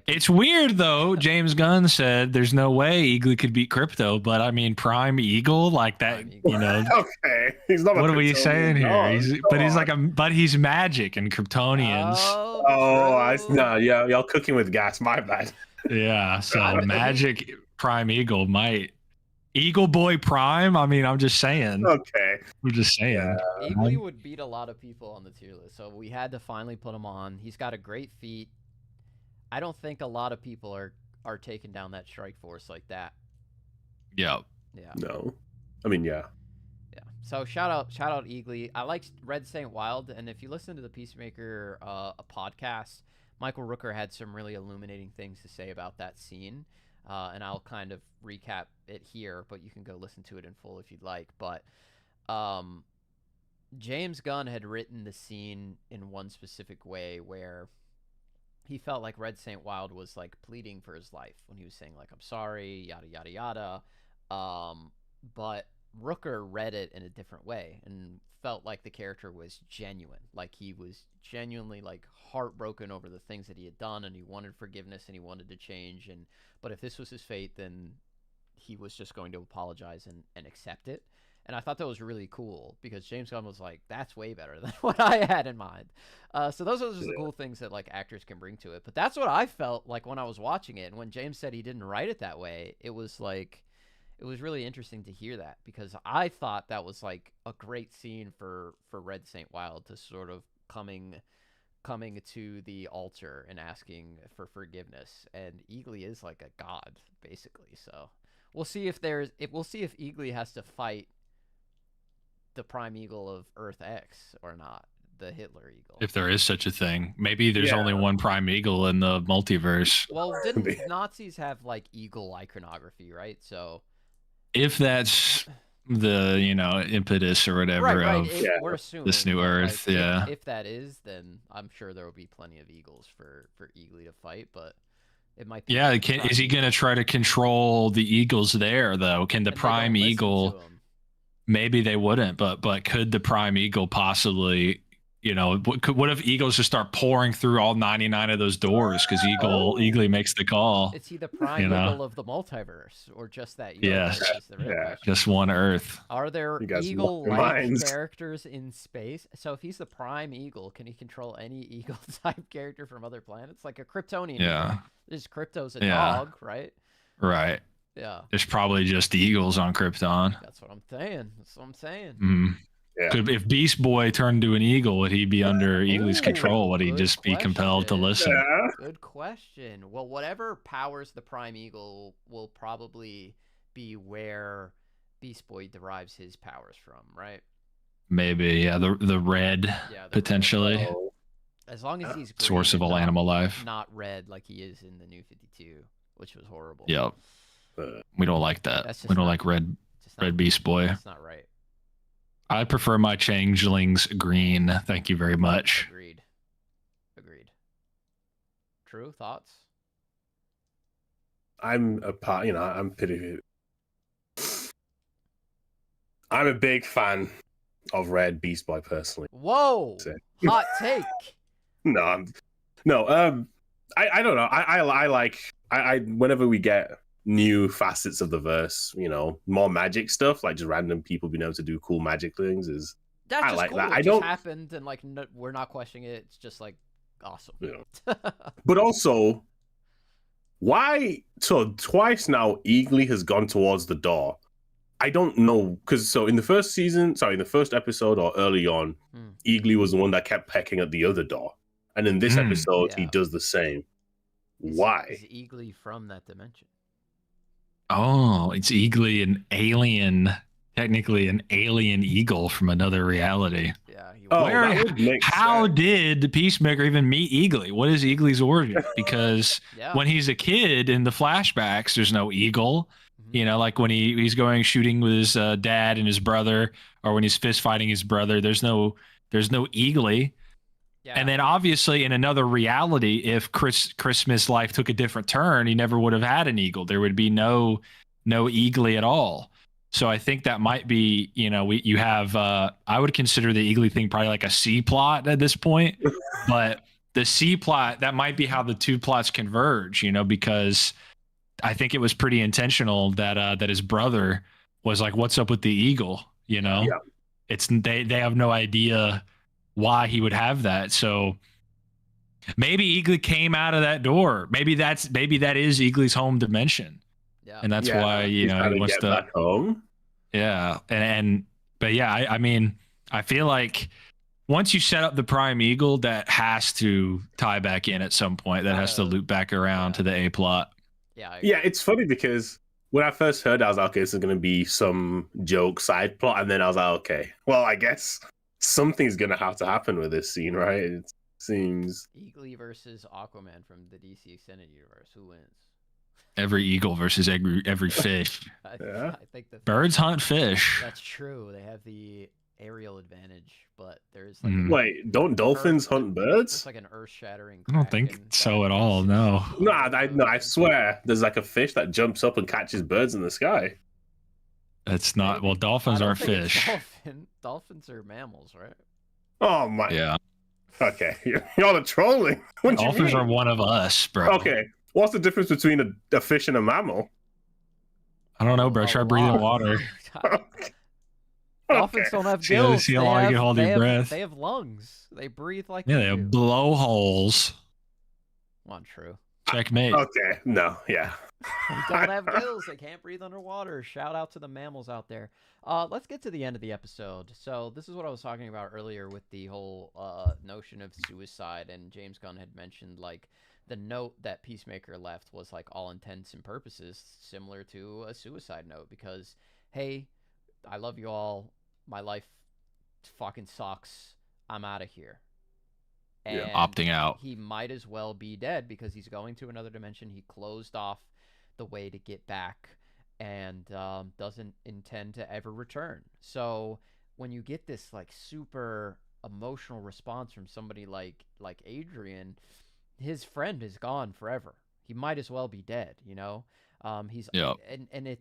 It's weird though. James Gunn said there's no way Eagley could beat Crypto, but I mean Prime Eagle like that. You know, okay, he's not. What are we saying here? But he's magic and Kryptonians. Y'all cooking with gas. My bad. Yeah, so magic Prime Eagle might Eagle Boy Prime. I mean, I'm just saying. Okay, we're just saying. Yeah. Eagley would beat a lot of people on the tier list, so we had to finally put him on. He's got a great feat. I don't think a lot of people are taking down that strike force like that. Yeah. Yeah. No. I mean, yeah. Yeah. So shout out Eagley. I like Red Saint Wild, and if you listen to the Peacemaker a podcast, Michael Rooker had some really illuminating things to say about that scene, and I'll kind of recap it here, but you can go listen to it in full if you'd like. But James Gunn had written the scene in one specific way where he felt like Red Saint Wild was like pleading for his life when he was saying like, I'm sorry, yada, yada, yada. But Rooker read it in a different way and felt like the character was genuine. Like he was genuinely like heartbroken over the things that he had done, and he wanted forgiveness and he wanted to change. But if this was his fate, then he was just going to apologize and accept it. And I thought that was really cool because James Gunn was like, that's way better than what I had in mind. So those are just the cool things that like actors can bring to it. But that's what I felt like when I was watching it. And when James said he didn't write it that way, it was like, it was really interesting to hear that because I thought that was like a great scene for Red Saint Wild to sort of coming to the altar and asking for forgiveness. And Eagley is like a god basically. So we'll see if Eagley has to fight the Prime Eagle of Earth X or not, the Hitler Eagle. If there is such a thing. Maybe there's only one Prime Eagle in the multiverse. Well, didn't Nazis have like eagle iconography, right? So if that's the, impetus or whatever right. of we're assuming this new Earth, like, if that is, then I'm sure there will be plenty of eagles for Eagley to fight, but it might be. Yeah, is he going to try to control the eagles there though? Can the Prime Eagle? Maybe they wouldn't, but could the Prime Eagle possibly, what if eagles just start pouring through all 99 of those doors because Eagley makes the call? Is he the Prime Eagle of the multiverse or just that? Yes, just one Earth. Are there eagle-like characters in space? So if he's the Prime Eagle, can he control any eagle-type character from other planets? Like a Kryptonian. Yeah. This Crypto's a dog, right? Right. Yeah. There's probably just eagles on Krypton. That's what I'm saying. Mm. Yeah. If Beast Boy turned to an eagle, would he be under Eagley's control? Would he just be compelled to listen? Yeah. Good question. Well, whatever powers the Prime Eagle will probably be where Beast Boy derives his powers from, right? Maybe, yeah. The red, potentially. Red. As long as he's green source of all animal life, not red like he is in the New 52, which was horrible. Yep. We don't like that. We don't like red Beast Boy. That's not right. I prefer my changelings green. Thank you very much. Agreed. True thoughts? I'm a big fan of Red Beast Boy personally. Whoa! Hot take. I don't know. I like whenever we get new facets of the verse, more magic stuff, like just random people being able to do cool magic things that's I like cool. that. It just happened and like we're not questioning it. It's just like awesome. But also, why? So twice now, Eagley has gone towards the door. I don't know because in the first episode or early on, Eagley was the one that kept pecking at the other door, and in this episode, he does the same. Why? Is Eagley from that dimension? Oh, it's Eagley, an alien technically an alien eagle from another reality. Yeah. He Oh, was. Where- that would make How sense. did the Peacemaker even meet Eagley? What is Eagley's origin? Because Yeah. when he's a kid in the flashbacks, there's no eagle. Mhm. You know, like when he's going shooting with his dad and his brother, or when he's fist fighting his brother, there's no Eagley. Yeah. And then obviously in another reality, if Christmas life took a different turn, he never would have had an eagle. There would be no Eagley at all. So I think that might be, you know, you have I would consider the Eagley thing probably like a C plot at this point. But the C plot, that might be how the two plots converge, you know, because I think it was pretty intentional that that his brother was like, "What's up with the eagle?" You know, Yeah. it's they have no idea why he would have that. So maybe Eagley came out of that door. Maybe that is Eagley's home dimension, Yeah. and that's Yeah, why he's he trying to wants get to. back home. Yeah, but yeah, I mean, I feel like once you set up the Prime Eagle, that has to tie back in at some point. That has to loop back around to the A plot. Yeah. Yeah, it's funny because when I first heard, I was like, okay, this is going to be some joke side plot. And then I was like, okay, well, I guess something's going to have to happen with this scene, right? It seems. Eagley versus Aquaman from the DC Extended Universe. Who wins? Every eagle versus every fish. Yeah. I think the Birds hunt fish. That's true. They have the aerial advantage, but there's like Wait, don't dolphins hunt birds? It's like an earth-shattering. I don't think so at all. No. No, I swear. There's like a fish that jumps up and catches birds in the sky. That's not. Well, dolphins aren't fish. Dolphins are mammals, right? Oh my. Yeah. Okay, y'all are trolling. What do you Dolphins mean? are one of us, bro. Okay, what's the difference between a fish and a mammal? I don't know, bro. Try breathing water. Dolphins don't have See gills. how long you can hold your breath. They have lungs. They breathe like Yeah, we they have do. blowholes. Come on, true. Checkmate. Okay, no, yeah. They don't have gills. They can't breathe underwater. Shout out to the mammals out there. Let's get to the end of the episode. So this is what I was talking about earlier with the whole notion of suicide, and James Gunn had mentioned like the note that Peacemaker left was like all intents and purposes similar to a suicide note because, hey, I love you all. My life fucking sucks. I'm out of here. And Opting out. he might as well be dead because he's going to another dimension. He closed off the way to get back and doesn't intend to ever return. So when you get this like super emotional response from somebody like Adrian, his friend is gone forever. He might as well be dead, you know? He's Yep. and it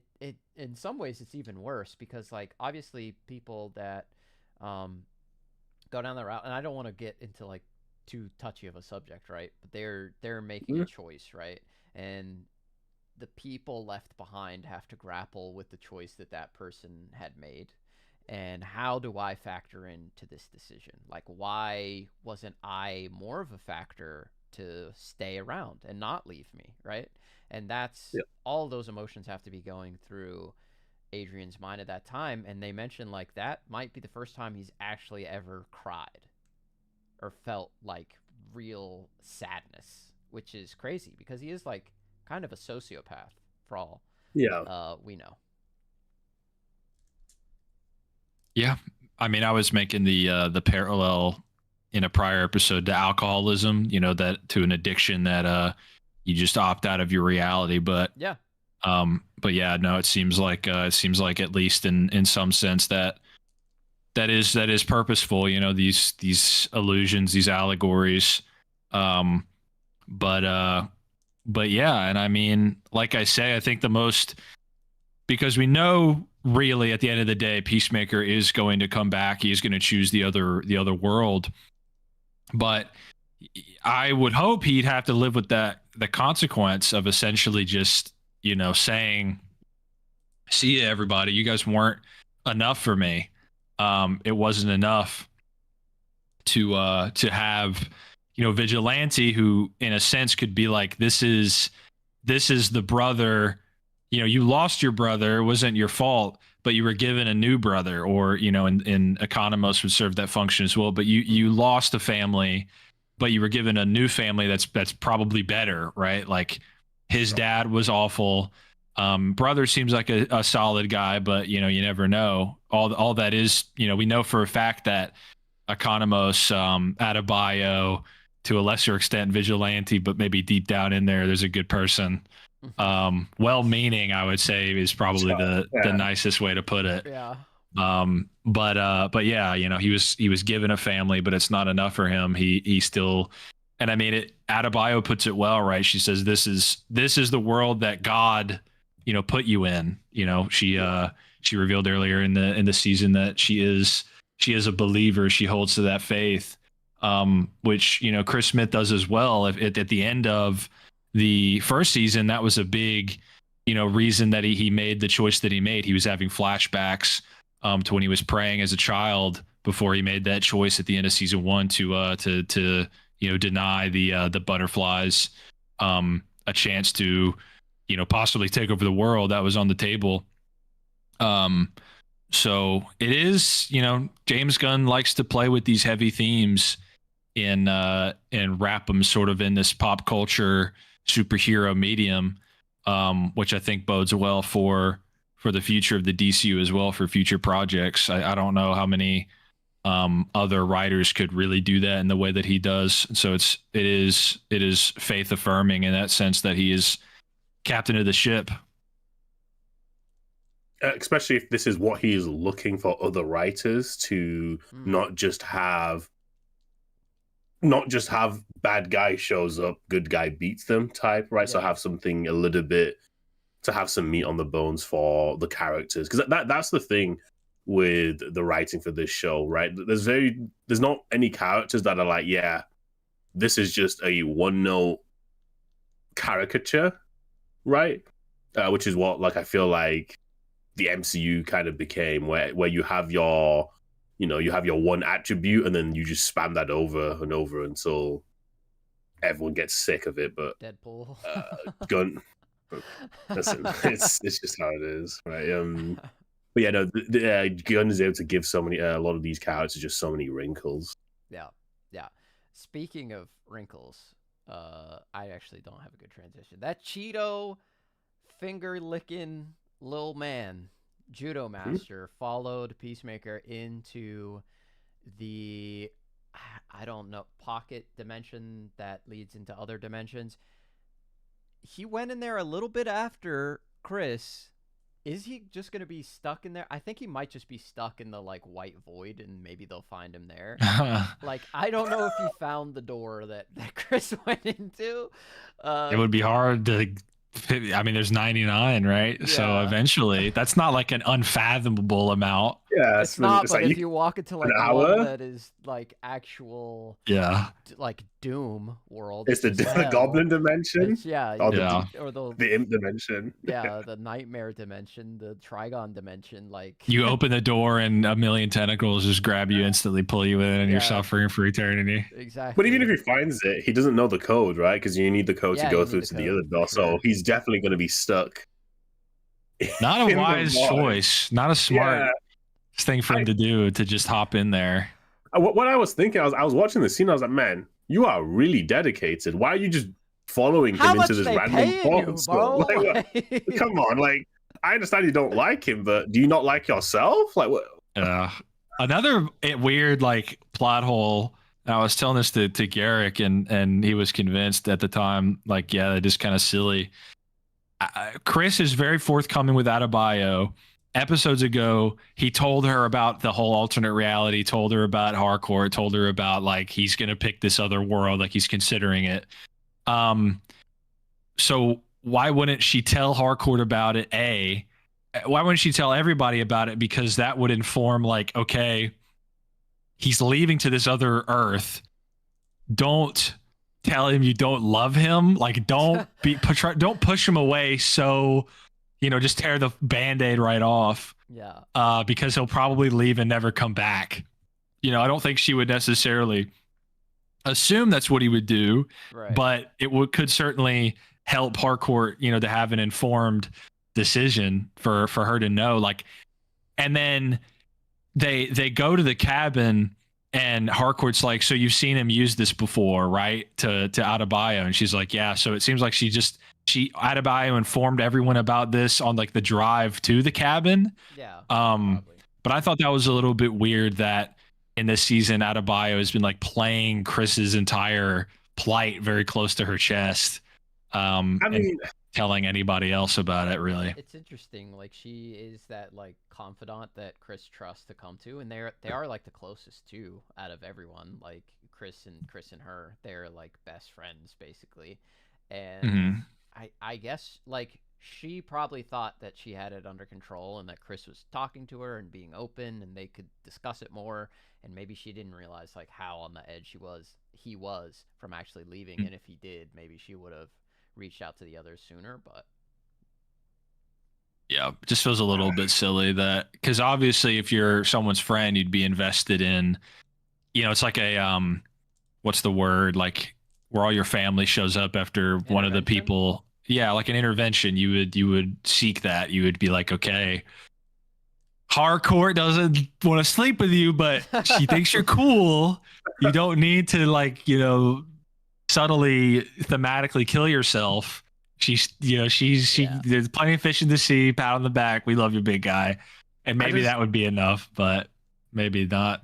in some ways it's even worse because like obviously people that go down that route, and I don't want to get into like too touchy of a subject, right? But they're making a choice, right? And the people left behind have to grapple with the choice that person had made. And how do I factor into this decision? Like, why wasn't I more of a factor to stay around and not leave me, right? And that's all those emotions have to be going through Adrian's mind at that time. And they mentioned like that might be the first time he's actually ever cried or felt like real sadness, which is crazy because he is like kind of a sociopath for all we know. Yeah, I mean, I was making the parallel in a prior episode to alcoholism, you know, that to an addiction that you just opt out of your reality. But yeah, no, it seems like at least in some sense that is purposeful, you know, these illusions, these allegories. But yeah, and I mean, like I say, I think the most, because we know really at the end of the day, Peacemaker is going to come back. He's going to choose the other world. But I would hope he'd have to live with the consequence of essentially just, you know, saying, see ya, everybody, you guys weren't enough for me. It wasn't enough to have, you know, Vigilante, who in a sense could be like, this is the brother, you know, you lost your brother, it wasn't your fault, but you were given a new brother, or, you know, in Economos would serve that function as well. But you lost a family, but you were given a new family that's probably better, right? Like his dad was awful. Brother seems like a solid guy, but you never know. All that is, we know for a fact that Economos, Adebayo, to a lesser extent Vigilante, but maybe deep down in there's a good person. Well-meaning, I would say, is probably the nicest way to put it. Yeah. But yeah, he was given a family, but it's not enough for him. He still, and I mean, Adebayo puts it well, right? She says, this is the world that God, put you in. She revealed earlier in the season that she is a believer. She holds to that faith, which, Chris Smith does as well. At the end of the first season, that was a big, reason that he made the choice that he made. He was having flashbacks to when he was praying as a child before he made that choice at the end of season 1 to deny the butterflies a chance to possibly take over the world. That was on the table. So it is, James Gunn likes to play with these heavy themes and wrap them sort of in this pop culture superhero medium, which I think bodes well for the future of the DCU as well, for future projects. I don't know how many other writers could really do that in the way that he does. So it is faith affirming in that sense that he is captain of the ship. Especially if this is what he is looking for other writers to not just have bad guy shows up, good guy beats them type, right? Yeah. So have something a little bit to have some meat on the bones for the characters, because that's the thing with the writing for this show, right? There's not any characters that are like, yeah, this is just a one note caricature, right? Which is what I feel like the MCU kind of became, where you have your one attribute and then you just spam that over and over until everyone gets sick of it. But Deadpool, Gunn, listen, it's just how it is, right? But yeah, no, Gunn is able to give a lot of these characters just so many wrinkles. Yeah. Speaking of wrinkles, I actually don't have a good transition. That Cheeto finger licking little man, judo master, followed Peacemaker into the, I don't know, pocket dimension that leads into other dimensions. He went in there a little bit after Chris. Is he just going to be stuck in there? I think he might just be stuck in the white void, and maybe they'll find him there. I don't know if he found the door that Chris went into. It would be hard to, I mean, there's 99, right? Yeah. So eventually, that's not an unfathomable amount. Yeah, it's not. But if you walk into one that is actual, Doom world, it's the Goblin dimension. Or the Imp dimension. Yeah, the Nightmare dimension, the Trigon dimension. You open the door and a million tentacles just grab you instantly, pull you in, and you're suffering for eternity. Exactly. But even if he finds it, he doesn't know the code, right? Because you need the code to go through to the other door. Sure. So he's definitely going to be stuck. Not a wise choice. Not a smart thing for him to do, to just hop in there. What I was thinking, I was watching the scene, I was like, man, you are really dedicated. Why are you just following him into this random portal? Come on, I understand you don't like him, but do you not like yourself? What? Another weird plot hole. I was telling this to Garrick, and he was convinced at the time, it is kind of silly. Chris is very forthcoming with Adebayo. Episodes ago, he told her about the whole alternate reality, told her about Harcourt, told her about he's going to pick this other world, he's considering it. So why wouldn't she tell Harcourt about it? Why wouldn't she tell everybody about it? Because that would inform okay, he's leaving to this other Earth. Don't tell him you don't love him. Don't push him away. So, just tear the Band-Aid right off. Yeah. Because he'll probably leave and never come back. I don't think she would necessarily assume that's what he would do, right. But it could certainly help Harcourt, to have an informed decision for her to know. And then they go to the cabin, and Harcourt's like, so you've seen him use this before, right? To Adebayo. And she's like, yeah. So it seems like she Adebayo informed everyone about this on like the drive to the cabin. Yeah. But I thought that was a little bit weird that in this season, Adebayo has been like playing Chris's entire plight very close to her chest. I mean, and telling anybody else about it, really. It's interesting. Like, she is that like confidant that Chris trusts to come to, and they are like the closest too out of everyone. Like Chris and her, they're like best friends basically. And I guess like she probably thought that she had it under control and that Chris was talking to her and being open and they could discuss it more. And maybe she didn't realize like how on the edge he was from actually leaving. And if he did, maybe she would have reached out to the others sooner. But yeah, it just feels a little bit silly that, because obviously if you're someone's friend, you'd be invested in, it's like a what's the word, like where all your family shows up after one of the people. Yeah, like an intervention. You would seek that. You would be like, okay, Harcourt doesn't want to sleep with you, but she thinks you're cool. You don't need to like, subtly thematically kill yourself. There's plenty of fish in the sea, pat on the back. We love you, big guy. And maybe that would be enough, but maybe not.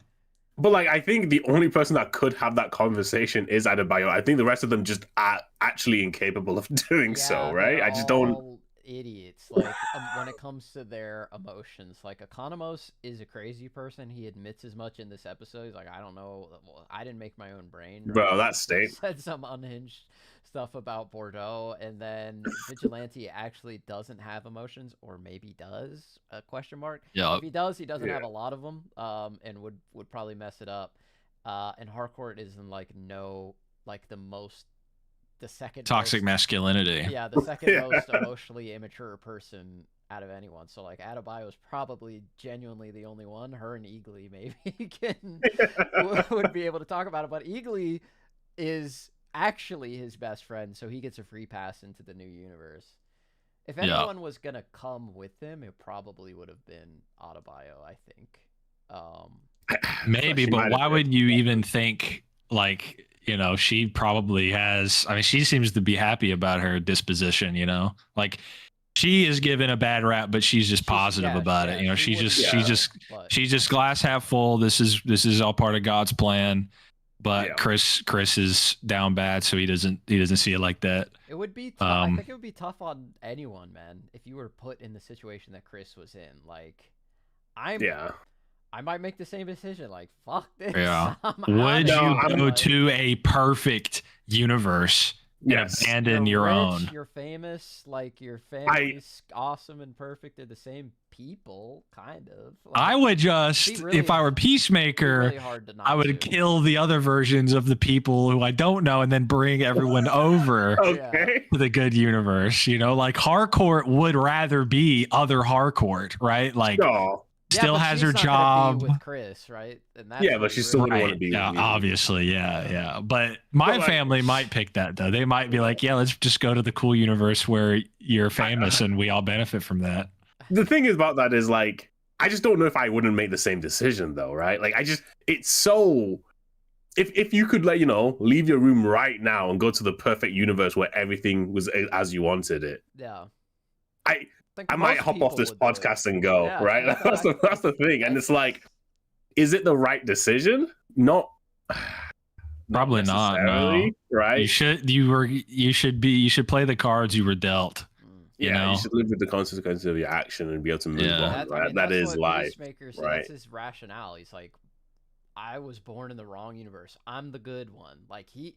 But like, I think the only person that could have that conversation is Adebayo. I think the rest of them just are actually incapable of doing so, right? I just don't. Idiots. Like when it comes to their emotions, like Economos is a crazy person. He admits as much in this episode. He's like, I don't know. I didn't make my own brain. Bro, that state. Said some unhinged stuff about Bordeaux, and then Vigilante actually doesn't have emotions, or maybe does? Question mark. Yeah. If he does, he doesn't have a lot of them. And would probably mess it up. And Harcourt is in the second toxic masculinity. Yeah, the second most emotionally immature person out of anyone. So like Adebayo is probably genuinely the only one. Her and Eagley maybe would be able to talk about it, but Eagley is actually his best friend, so he gets a free pass into the new universe. If anyone was gonna come with him, it probably would have been Adebayo, I think. Maybe, but why would you even think like? She probably has. I mean, she seems to be happy about her disposition. Like she is given a bad rap, but she's just positive about it. She's just glass half full. This is all part of God's plan. But Chris is down bad, so he doesn't see it like that. It would be tough. I think it would be tough on anyone, man, if you were put in the situation that Chris was in. Like, I might make the same decision. Like, fuck this. Yeah. Would you go to a perfect universe and abandon your own? You're famous. Like, your family's awesome and perfect. They're the same people, kind of. Like, I would just, if I were Peacemaker, I would kill the other versions of the people who I don't know and then bring everyone over to the good universe. Like Harcourt would rather be other Harcourt, right? Like, still has her job with Chris, right? And that's but she still wouldn't want to be. Yeah, obviously, yeah. But my family might pick that though. They might be like, let's just go to the cool universe where you're famous and we all benefit from that. The thing about that is like, I just don't know if I wouldn't make the same decision though, right? Like, it's so. If you could leave your room right now and go to the perfect universe where everything was as you wanted it. Yeah. I might hop off this podcast and go, right? That's the thing. And it's like, is it the right decision? Probably not. No. Right? You should play the cards you were dealt. You should live with the consequences of your action and be able to move on. Right? That is life. Right? That's his rationale. He's like, I was born in the wrong universe. I'm the good one. Like he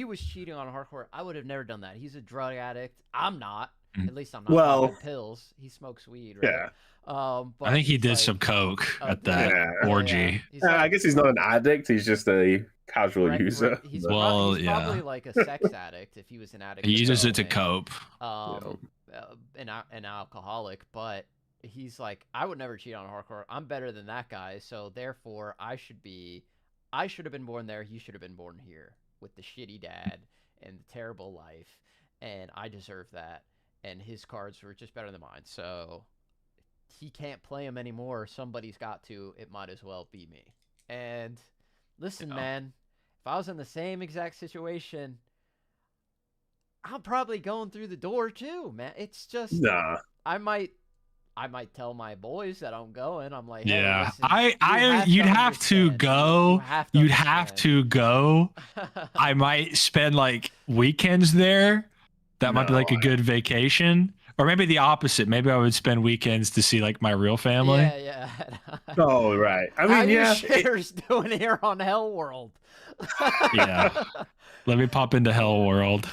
was cheating on Harcourt. I would have never done that. He's a drug addict. I'm not. At least I'm not popping pills. He smokes weed, right? Yeah. But I think he did some coke at that orgy. I guess he's not an addict. He's just a casual user. He's probably like a sex addict if he was an addict. He uses it to cope. An alcoholic, but he's like, I would never cheat on Harcourt. I'm better than that guy, so therefore I should have been born there. He should have been born here with the shitty dad and the terrible life, and I deserve that. And his cards were just better than mine, so he can't play them anymore. Somebody's got to. It might as well be me. And listen, man, if I was in the same exact situation, I'm probably going through the door too, man. It's just Nah. I might tell my boys that I'm going. I'm like, hey, Yeah, listen, you'd have to go. You'd have to go. I might spend like weekends there. That might be like a good vacation. Or maybe the opposite. Maybe I would spend weekends to see like my real family. Yeah. Oh, right. I mean, How yeah. you shitters doing here on Hell World? Yeah. Let me pop into Hell World.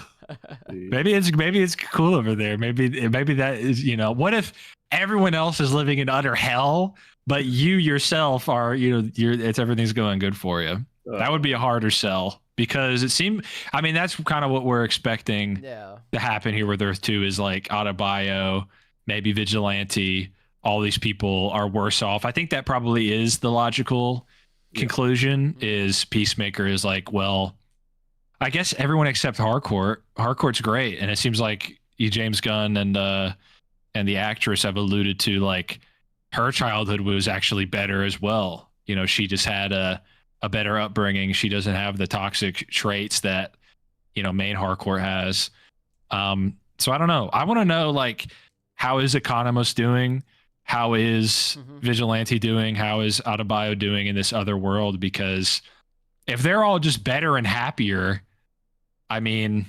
Maybe it's cool over there. Maybe that is, you know, what if everyone else is living in utter hell, but you yourself are, you know, everything's going good for you. That would be a harder sell, because that's kind of what we're expecting to happen here with Earth 2 is like Adebayo, maybe Vigilante, all these people are worse off. I think that probably is the logical conclusion is Peacemaker is like, well, I guess everyone except Harcourt. Harcourt's great. And it seems like James Gunn and the actress have alluded to like her childhood was actually better as well. You know, she just had a better upbringing. She doesn't have the toxic traits that, you know, main Harcourt has. So I don't know. I want to know, like, how is Economos doing? How is Vigilante doing? How is Adebayo doing in this other world? Because if they're all just better and happier, I mean,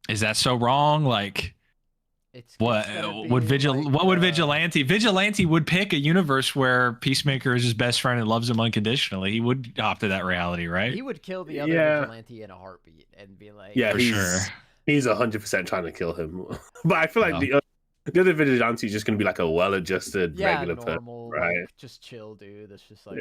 is that so wrong? Like, what would Vigilante? Vigilante would pick a universe where Peacemaker is his best friend and loves him unconditionally. He would opt to that reality, right? He would kill the other Vigilante in a heartbeat and be like, yeah, he's 100% trying to kill him. But I feel like the other Vigilante is just going to be like a well-adjusted regular normal, person, right? Like, just chill, dude. That's just like,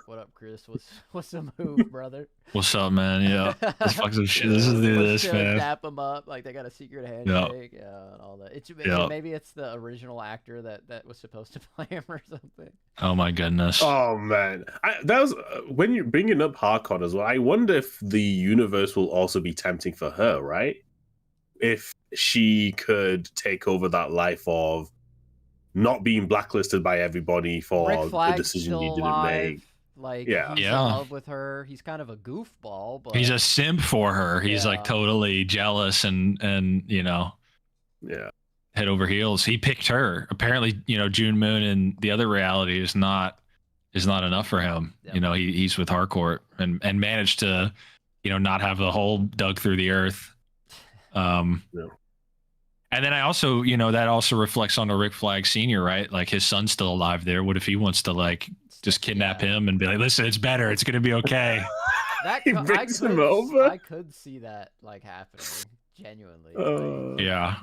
what up, Chris? What's the move, brother? What's up, man? Yeah, let's fuck some shit. Let's do this, man. Dap them up, like they got a secret handshake, and all that. Maybe it's the original actor that was supposed to play him or something. Oh my goodness. Oh man, that was when you're bringing up Harcourt as well. I wonder if the universe will also be tempting for her, right? If she could take over that life of not being blacklisted by everybody for the decision you didn't make. Like, he's in love with her. He's kind of a goofball, but he's a simp for her. He's like totally jealous and you know, head over heels. He picked her. Apparently, you know, June Moon and the other reality is not enough for him. Yep. You know, he's with Harcourt and managed to, you know, not have a hole dug through the earth. And then I also, you know, that also reflects on Rick Flag Sr., right? Like, his son's still alive there. What if he wants to like just kidnap him and be like, listen, it's better. It's going to be okay. He brings him over. I could see that like happening genuinely. Yeah.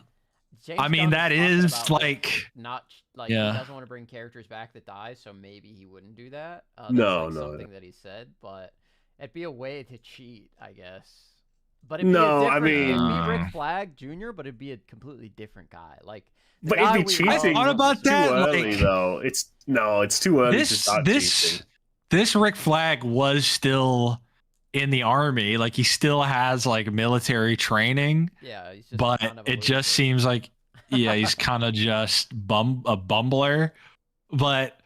James I mean, that is like not like he doesn't want to bring characters back that die, so maybe he wouldn't do that. No, something that he said, but it'd be a way to cheat, I guess. But it'd be Rick Flag Jr., but it'd be a completely different guy. Like, but it'd be cheating. What about that? Too early, though. It's too early to start cheating. This Rick Flag was still in the army. Like, he still has like military training. Yeah, he's just but kind of it just seems like he's kind of just a bumbler. But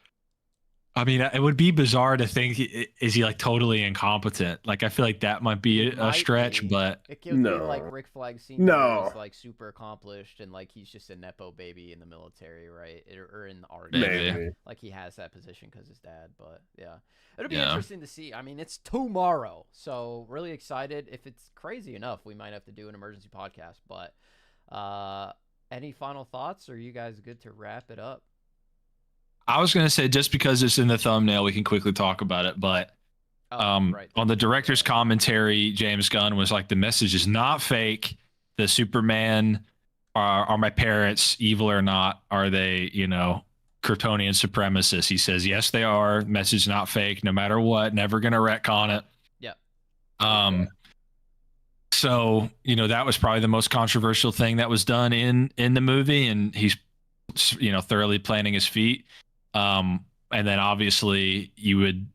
I mean, it would be bizarre to think, is he like totally incompetent? Like, I feel like that might be a stretch, but it could be like Rick Flag Sr. is like super accomplished and like he's just a nepo baby in the military, right? Or in the army. Maybe. Like, he has that position because his dad, but it'll be interesting to see. I mean, it's tomorrow, so really excited. If it's crazy enough, we might have to do an emergency podcast, but any final thoughts? Or are you guys good to wrap it up? I was going to say, just because it's in the thumbnail, we can quickly talk about it. But on the director's commentary, James Gunn was like, the message is not fake. The Superman are my parents, evil or not? Are they, you know, Kryptonian supremacists? He says, yes, they are. Message not fake, no matter what. Never going to retcon it. Yeah. So, you know, that was probably the most controversial thing that was done in the movie. And he's, you know, thoroughly planting his feet. And then obviously you would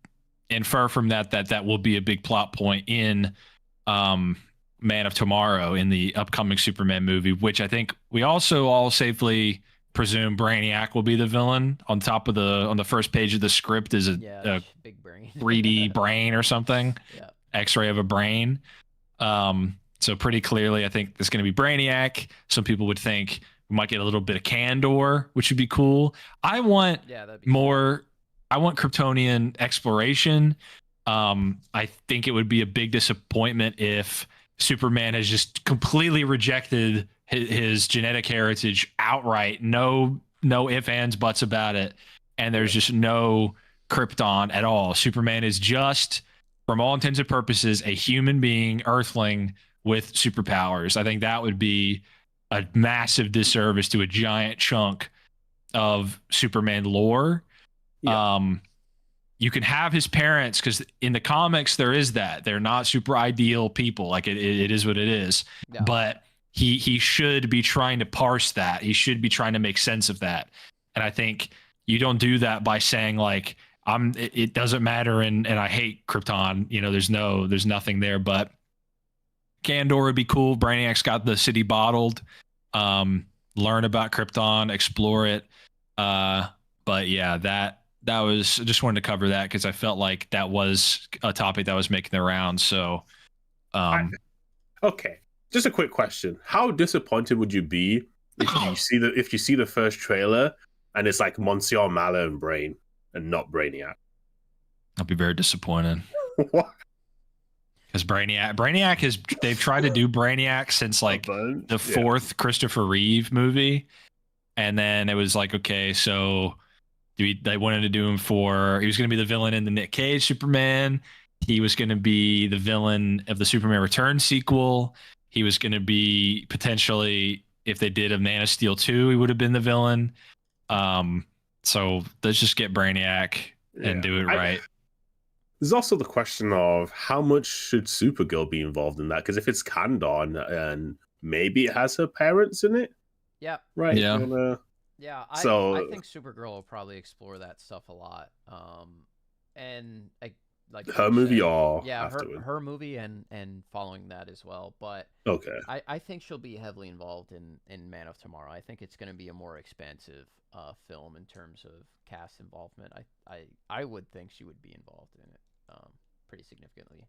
infer from that will be a big plot point in Man of Tomorrow, in the upcoming Superman movie, which I think we also all safely presume Brainiac will be the villain. On the first page of the script is a big brain, 3D brain or something, X-ray of a brain. So pretty clearly, I think it's going to be Brainiac. Some people would think we might get a little bit of Kandor, which would be cool. I want that'd be more. I want Kryptonian exploration. I think it would be a big disappointment if Superman has just completely rejected his genetic heritage outright. No ifs, ands, buts about it. And there's just no Krypton at all. Superman is just, from all intents and purposes, a human being, Earthling with superpowers. I think that would be a massive disservice to a giant chunk of Superman lore. Yeah. You can have his parents, because in the comics there is that they're not super ideal people. Like it is what it is. Yeah. But he should be trying to parse that. He should be trying to make sense of that. And I think you don't do that by saying like it doesn't matter and I hate Krypton. You know, there's nothing there. But Kandor would be cool. Brainiac's got the city bottled. Learn about Krypton, explore it. But yeah, that was, I just wanted to cover that because I felt like that was a topic that was making the rounds. So, okay, just a quick question: how disappointed would you be if you see the first trailer and it's like Monsieur Mallow and Brain and not Brainiac? I'll be very disappointed. What? Because Brainiac they've tried to do Brainiac since like the fourth Christopher Reeve movie, and then it was like, okay, so. They wanted to do him he was going to be the villain in the Nick Cage Superman. He was going to be the villain of the Superman Returns sequel. He was going to be potentially, if they did a Man of Steel 2, he would have been the villain. So let's just get Brainiac and do it right. There's also the question of how much should Supergirl be involved in that? Because if it's Kandor and maybe it has her parents in it. Yeah. Right. Yeah. Yeah, I think Supergirl will probably explore that stuff a lot. And like her movie or afterward? her movie and following that as well. But okay, I think she'll be heavily involved in Man of Tomorrow. I think it's going to be a more expansive film in terms of cast involvement. I would think she would be involved in it pretty significantly.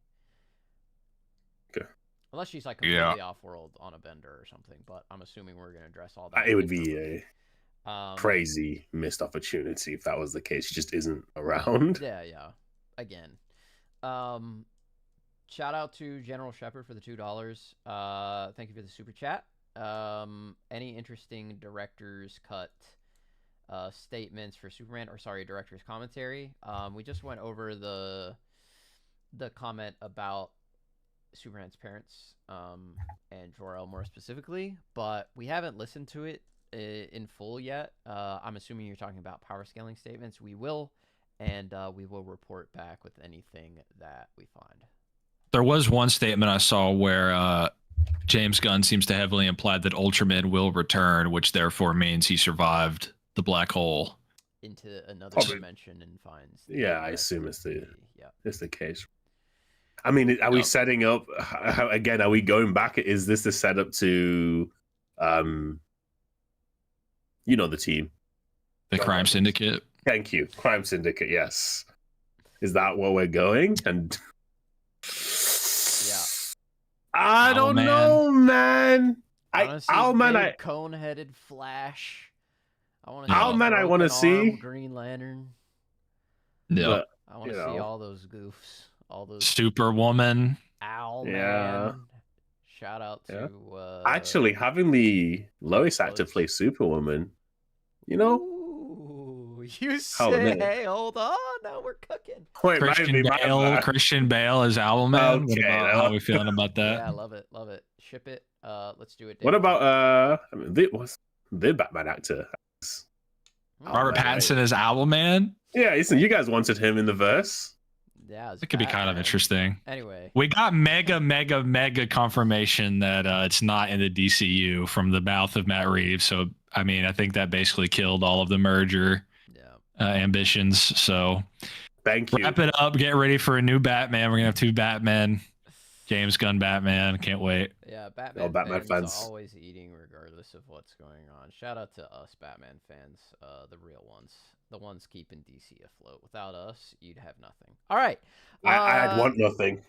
Okay. Unless she's like completely off-world on a bender or something, but I'm assuming we're going to address all that. It would be a crazy missed opportunity if that was the case. She just isn't around. Yeah. Again. Shout out to General Shepherd for the $2. Thank you for the super chat. Any interesting director's cut statements for Superman, director's commentary? We just went over the comment about Superman's parents and Jor-El more specifically, but we haven't listened to it in full yet. I'm assuming you're talking about power scaling statements. We will report back with anything that we find. There was one statement I saw where James Gunn seems to heavily imply that Ultraman will return, which therefore means he survived the black hole into another dimension and finds. Yeah, I assume it's the case. I mean, are we setting up again? Are we going back? Is this the setup to, the team, the Crime Syndicate? Thank you, Crime Syndicate. Yes, is that where we're going? And I don't know, man. Cone-headed Flash. I want to see Green Lantern. Yeah, I want to see all those goofs. All those Superwoman, Owlman. Shout out to actually having the Lois actor play Superwoman. Ooh, you say, hey, hold on, now we're cooking. Wait, Christian Bale is Owlman. Okay, how are we feeling about that? Yeah, love it. Ship it. Let's do it. What about the Batman actor? Robert Pattinson as Owlman. Yeah, you guys wanted him in the verse. Yeah, it could be kind of interesting. Anyway, we got mega confirmation that it's not in the DCU from the mouth of Matt Reeves. So, I mean, I think that basically killed all of the merger ambitions. So, thank you. Wrap it up. Get ready for a new Batman. We're gonna have two Batmen. James Gunn Batman. Can't wait. Yeah, Batman, Batman fans fans. are always eating regardless of what's going on. Shout out to us Batman fans, the real ones, the ones keeping DC afloat. Without us, you'd have nothing. All right. I'd want nothing.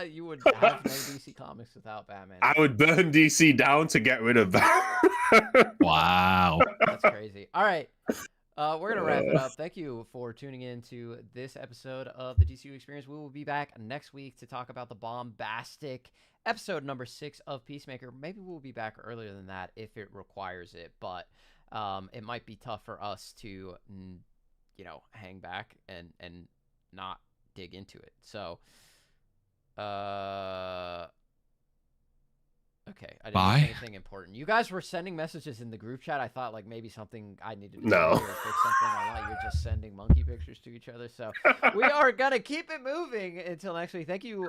You would have no DC Comics without Batman. I would burn DC down to get rid of that. Wow. That's crazy. All right. We're going to wrap it up. Thank you for tuning in to this episode of the DCU Experience. We will be back next week to talk about the bombastic episode number 6 of Peacemaker. Maybe we'll be back earlier than that if it requires it, but it might be tough for us to, hang back and not dig into it. So, okay, I didn't say anything important. You guys were sending messages in the group chat. I thought like maybe something I needed to do or fix something. I thought you were just sending monkey pictures to each other. So we are gonna keep it moving until next week. Thank you,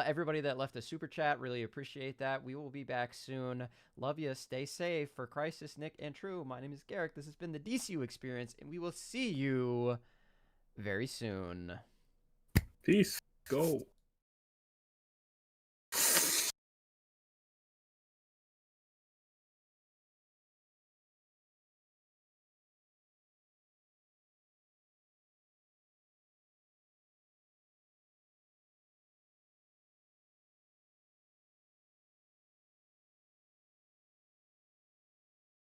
everybody that left a super chat. Really appreciate that. We will be back soon. Love you. Stay safe. For Crisis, Nick, and True, my name is Garrick. This has been the DCU Experience, and we will see you very soon. Peace. Go.